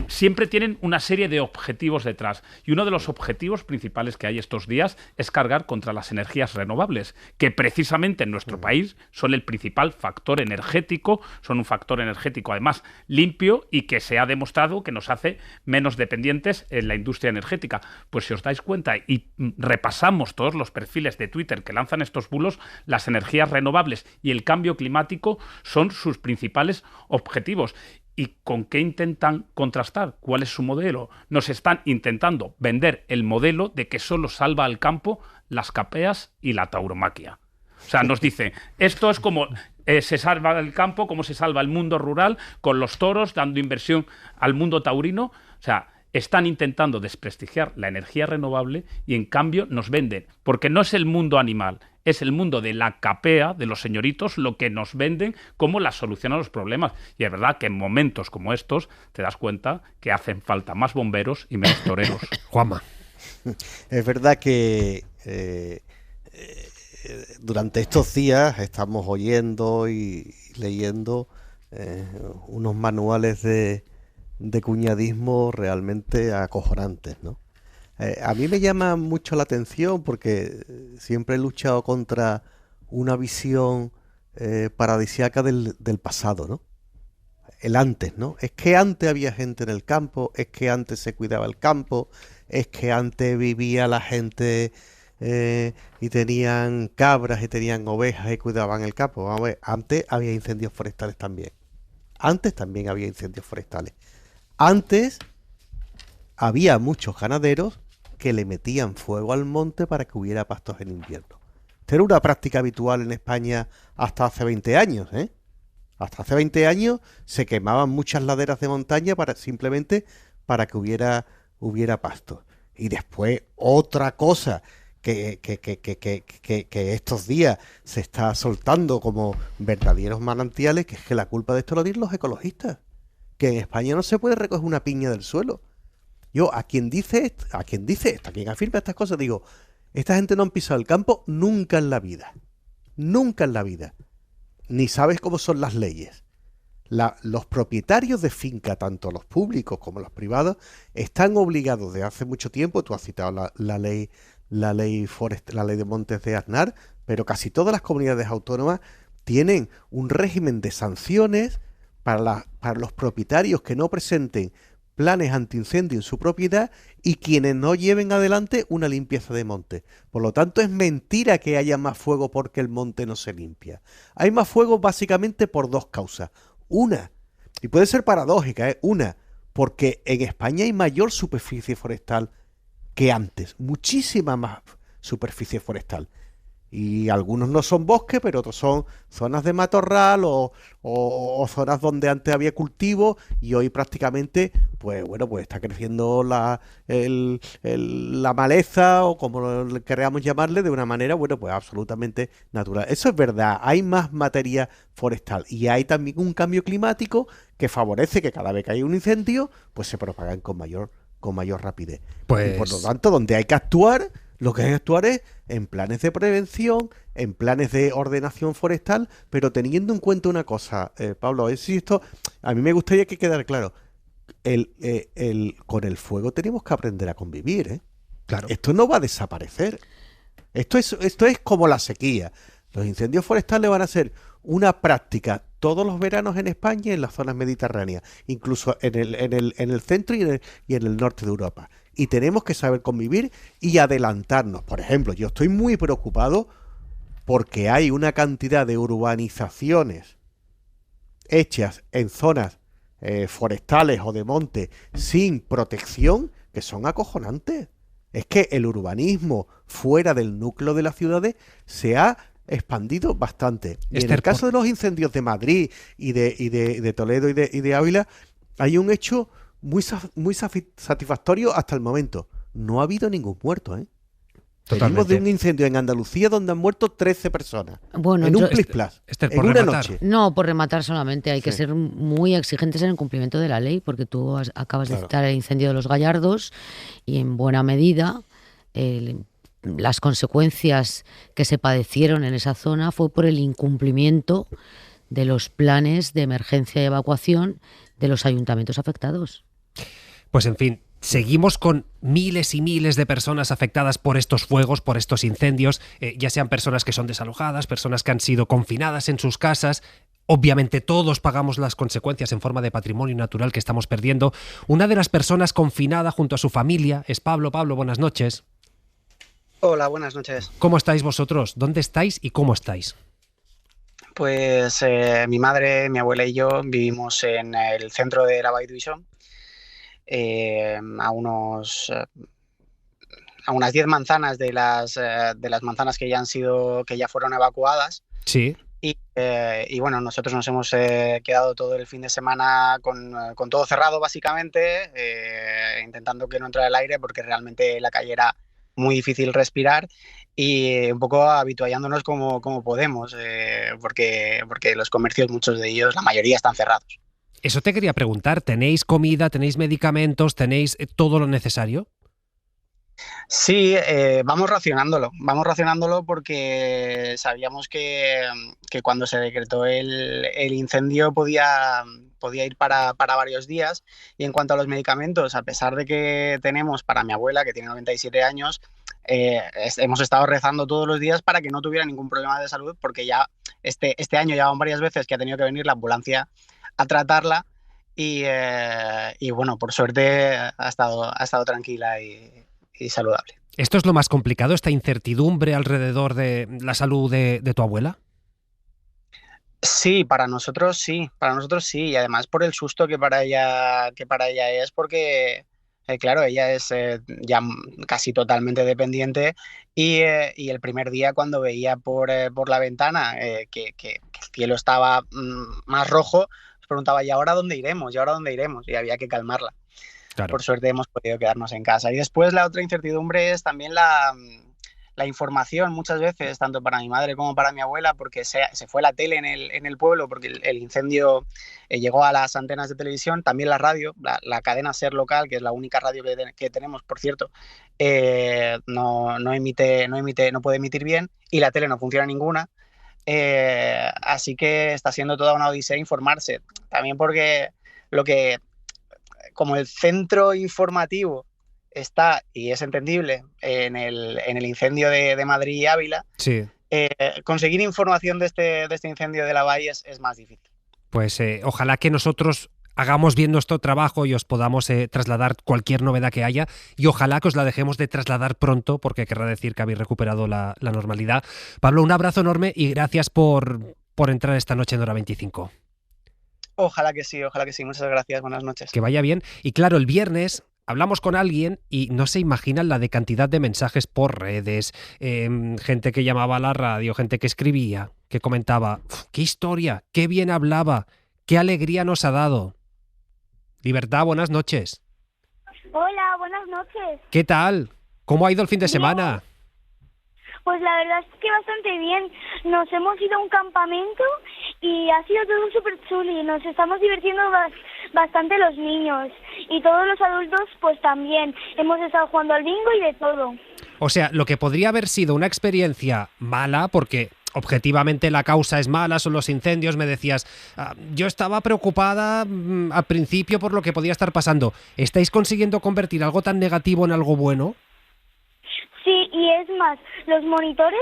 siempre tienen una serie de objetivos detrás. Y uno de los objetivos principales que hay estos días es cargar contra las energías renovables, que precisamente en nuestro país son el principal factor energético, son un factor energético además limpio y que se ha demostrado que nos hace menos dependientes en la industria energética. Pues si os dais cuenta y repasamos todos los perfiles de Twitter que lanzan estos bulos, las energías renovables y el cambio climático son sus principales objetivos. ¿Y con qué intentan contrastar? ¿Cuál es su modelo? Nos están intentando vender el modelo de que solo salva al campo las capeas y la tauromaquia. O sea, nos dicen, esto es como se salva el campo, como se salva el mundo rural, con los toros, dando inversión al mundo taurino. O sea, están intentando desprestigiar la energía renovable y en cambio nos venden, porque no es el mundo animal, es el mundo de la capea, de los señoritos, lo que nos venden como la solución a los problemas. Y es verdad que en momentos como estos te das cuenta que hacen falta más bomberos y menos toreros. Juanma. Es verdad que durante estos días estamos oyendo y leyendo unos manuales de cuñadismo realmente acojonantes, ¿no? A mí me llama mucho la atención porque siempre he luchado contra una visión paradisíaca del pasado, ¿no? El antes, ¿no? Es que antes había gente en el campo, es que antes se cuidaba el campo, es que antes vivía la gente y tenían cabras y tenían ovejas y cuidaban el campo. Vamos a ver, antes había incendios forestales también. Antes también había incendios forestales. Antes había muchos ganaderos que le metían fuego al monte para que hubiera pastos en invierno. Esta era una práctica habitual en España hasta hace 20 años, ¿eh? Hasta hace 20 años se quemaban muchas laderas de montaña simplemente para que hubiera pastos. Y después otra cosa que estos días se está soltando como verdaderos manantiales, que es que la culpa de esto lo tienen los ecologistas. Que en España no se puede recoger una piña del suelo. Yo a quien dice esto, a quien afirma estas cosas, digo, esta gente no han pisado el campo nunca en la vida. Nunca en la vida. Ni sabes cómo son las leyes. Los propietarios de finca, tanto los públicos como los privados, están obligados de hace mucho tiempo, tú has citado la ley de montes de Aznar, pero casi todas las comunidades autónomas tienen un régimen de sanciones para los propietarios que no presenten planes antiincendio en su propiedad y quienes no lleven adelante una limpieza de monte. Por lo tanto, es mentira que haya más fuego porque el monte no se limpia. Hay más fuego básicamente por dos causas. Una, y puede ser paradójica, una, porque en España hay mayor superficie forestal que antes, muchísima más superficie forestal. Y algunos no son bosques, pero otros son zonas de matorral o zonas donde antes había cultivo y hoy prácticamente, pues está creciendo la maleza o como queramos llamarle, de una manera, pues absolutamente natural. Eso es verdad, hay más materia forestal y hay también un cambio climático que favorece que cada vez que hay un incendio, pues se propagan con mayor rapidez. Y por lo tanto, donde hay que actuar, lo que hay que actuar es en planes de prevención, en planes de ordenación forestal, pero teniendo en cuenta una cosa, Pablo, esto a mí me gustaría que quedara claro. Con el fuego tenemos que aprender a convivir, ¿eh? Claro. Esto no va a desaparecer. Esto es como la sequía. Los incendios forestales van a ser una práctica todos los veranos en España y en las zonas mediterráneas, incluso en el centro y en el norte de Europa. Y tenemos que saber convivir y adelantarnos. Por ejemplo, yo estoy muy preocupado porque hay una cantidad de urbanizaciones hechas en zonas forestales o de monte sin protección que son acojonantes. Es que el urbanismo fuera del núcleo de las ciudades se ha expandido bastante. Y en el caso de los incendios de Madrid y de Toledo y de Ávila, hay un hecho muy satisfactorio hasta el momento. No ha habido ningún muerto, ¿eh? Venimos de un incendio en Andalucía donde han muerto 13 personas. Bueno, en un plis-plas, en una noche. No, por rematar solamente. Hay que ser muy exigentes en el cumplimiento de la ley, porque tú acabas de citar el incendio de Los Gallardos y en buena medida las consecuencias que se padecieron en esa zona fue por el incumplimiento de los planes de emergencia y evacuación de los ayuntamientos afectados. Pues en fin, seguimos con miles y miles de personas afectadas por estos fuegos, por estos incendios, ya sean personas que son desalojadas, personas que han sido confinadas en sus casas. Obviamente todos pagamos las consecuencias en forma de patrimonio natural que estamos perdiendo. Una de las personas confinada junto a su familia es Pablo. Pablo, buenas noches. Hola, buenas noches. ¿Cómo estáis vosotros? ¿Dónde estáis y cómo estáis? Pues mi madre, mi abuela y yo vivimos en el centro de la Vall d'Uixó, a unas 10 manzanas de las manzanas que ya fueron evacuadas. Sí. Y bueno, nosotros nos hemos quedado todo el fin de semana con todo cerrado básicamente, intentando que no entrara el aire porque realmente la calle era muy difícil respirar y un poco habituallándonos como podemos, porque los comercios, muchos de ellos, la mayoría están cerrados. Eso te quería preguntar, ¿tenéis comida, tenéis medicamentos, tenéis todo lo necesario? Sí, vamos racionándolo porque sabíamos que cuando se decretó el incendio podía ir para varios días. Y en cuanto a los medicamentos, a pesar de que tenemos para mi abuela, que tiene 97 años, hemos estado rezando todos los días para que no tuviera ningún problema de salud, porque ya este año ya van varias veces que ha tenido que venir la ambulancia a tratarla y bueno, por suerte ha estado tranquila y saludable. ¿Esto es lo más complicado, esta incertidumbre alrededor de la salud de tu abuela? Sí, para nosotros sí, y además por el susto que para ella es, porque claro, ella es ya casi totalmente dependiente y el primer día cuando veía por la ventana que el cielo estaba más rojo, nos preguntaba, ¿y ahora dónde iremos? Y había que calmarla. Claro. Por suerte hemos podido quedarnos en casa. Y después la otra incertidumbre es también la información, muchas veces, tanto para mi madre como para mi abuela, porque se fue la tele en el pueblo, porque el incendio llegó a las antenas de televisión, también la radio, la cadena SER local, que es la única radio que tenemos, por cierto, no puede emitir bien, y la tele no funciona ninguna. Así que está siendo toda una odisea informarse. También porque como el centro informativo está, y es entendible, en el incendio de Madrid y Ávila, sí. Conseguir información de este incendio de la Vall es más difícil. Pues ojalá que nosotros hagamos bien nuestro trabajo y os podamos trasladar cualquier novedad que haya, y ojalá que os la dejemos de trasladar pronto, porque querrá decir que habéis recuperado la normalidad. Pablo, un abrazo enorme y gracias por entrar esta noche en Hora 25. Ojalá que sí, muchas gracias, buenas noches. Que vaya bien. Y claro, el viernes hablamos con alguien y no se imaginan la de cantidad de mensajes por redes, gente que llamaba a la radio, gente que escribía, que comentaba, ¡qué historia! ¡Qué bien hablaba! ¡Qué alegría nos ha dado! Libertad, buenas noches. Hola, buenas noches. ¿Qué tal? ¿Cómo ha ido el fin de semana? Pues la verdad es que bastante bien. Nos hemos ido a un campamento y ha sido todo súper chulo y nos estamos divirtiendo bastante los niños. Y todos los adultos pues también. Hemos estado jugando al bingo y de todo. O sea, lo que podría haber sido una experiencia mala, porque objetivamente la causa es mala, son los incendios, me decías, yo estaba preocupada al principio por lo que podía estar pasando. ¿Estáis consiguiendo convertir algo tan negativo en algo bueno? Sí, y es más, los monitores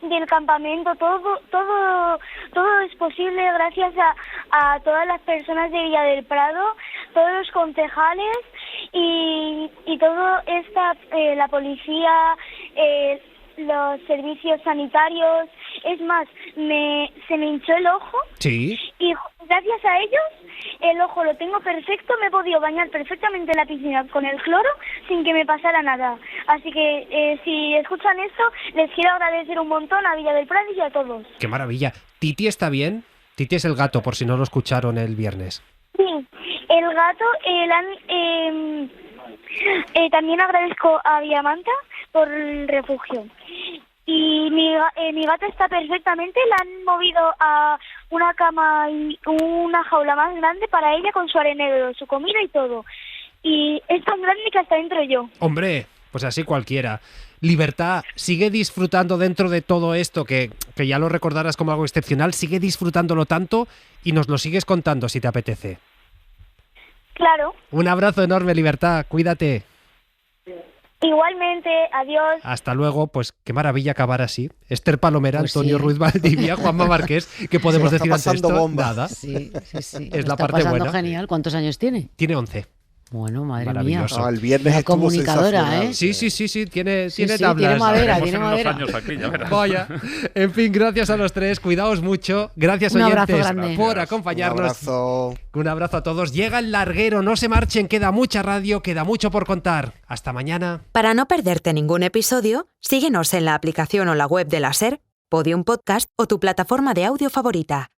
del campamento, todo es posible gracias a todas las personas de Villa del Prado, todos los concejales y todo la policía, los servicios sanitarios. Es más, se me hinchó el ojo. Sí. Y gracias a ellos, el ojo lo tengo perfecto, me he podido bañar perfectamente en la piscina con el cloro sin que me pasara nada. Así que si escuchan esto, les quiero agradecer un montón a Villa del Prado y a todos. ¡Qué maravilla! ¿Titi está bien? Titi es el gato, por si no lo escucharon el viernes. Sí, el gato, también agradezco a Villamanta por el refugio. Y mi gata está perfectamente, la han movido a una cama y una jaula más grande para ella con su arenero, su comida y todo. Y es tan grande que hasta entro yo. Hombre, pues así cualquiera. Libertad, sigue disfrutando dentro de todo esto, que ya lo recordarás como algo excepcional, sigue disfrutándolo tanto y nos lo sigues contando si te apetece. Claro. Un abrazo enorme, Libertad, cuídate. Igualmente, adiós. Hasta luego, pues qué maravilla acabar así. Esther Palomera, Pues Antonio sí. Ruiz Valdivia, Juanma Márquez, ¿qué podemos Se decir está ante esto? pasando bomba. Nada. Sí. Es la Está parte pasando buena. genial. ¿Cuántos años tiene? Tiene 11. Bueno, madre mía. Maravilloso. No, el viernes Una estuvo comunicadora, sensacional. ¿eh? Sí, tiene Sí, tablas. tiene madera, Tenemos tiene en unos madera. años aquí, ya verás. Vaya. En fin, gracias a los tres, cuidaos mucho. Gracias, Un abrazo oyentes, grande. por Un acompañarnos. abrazo. Un abrazo a todos. Llega el larguero, no se marchen, queda mucha radio, queda mucho por contar. Hasta mañana. Para no perderte ningún episodio, síguenos en la aplicación o la web de la SER, Podium Podcast o tu plataforma de audio favorita.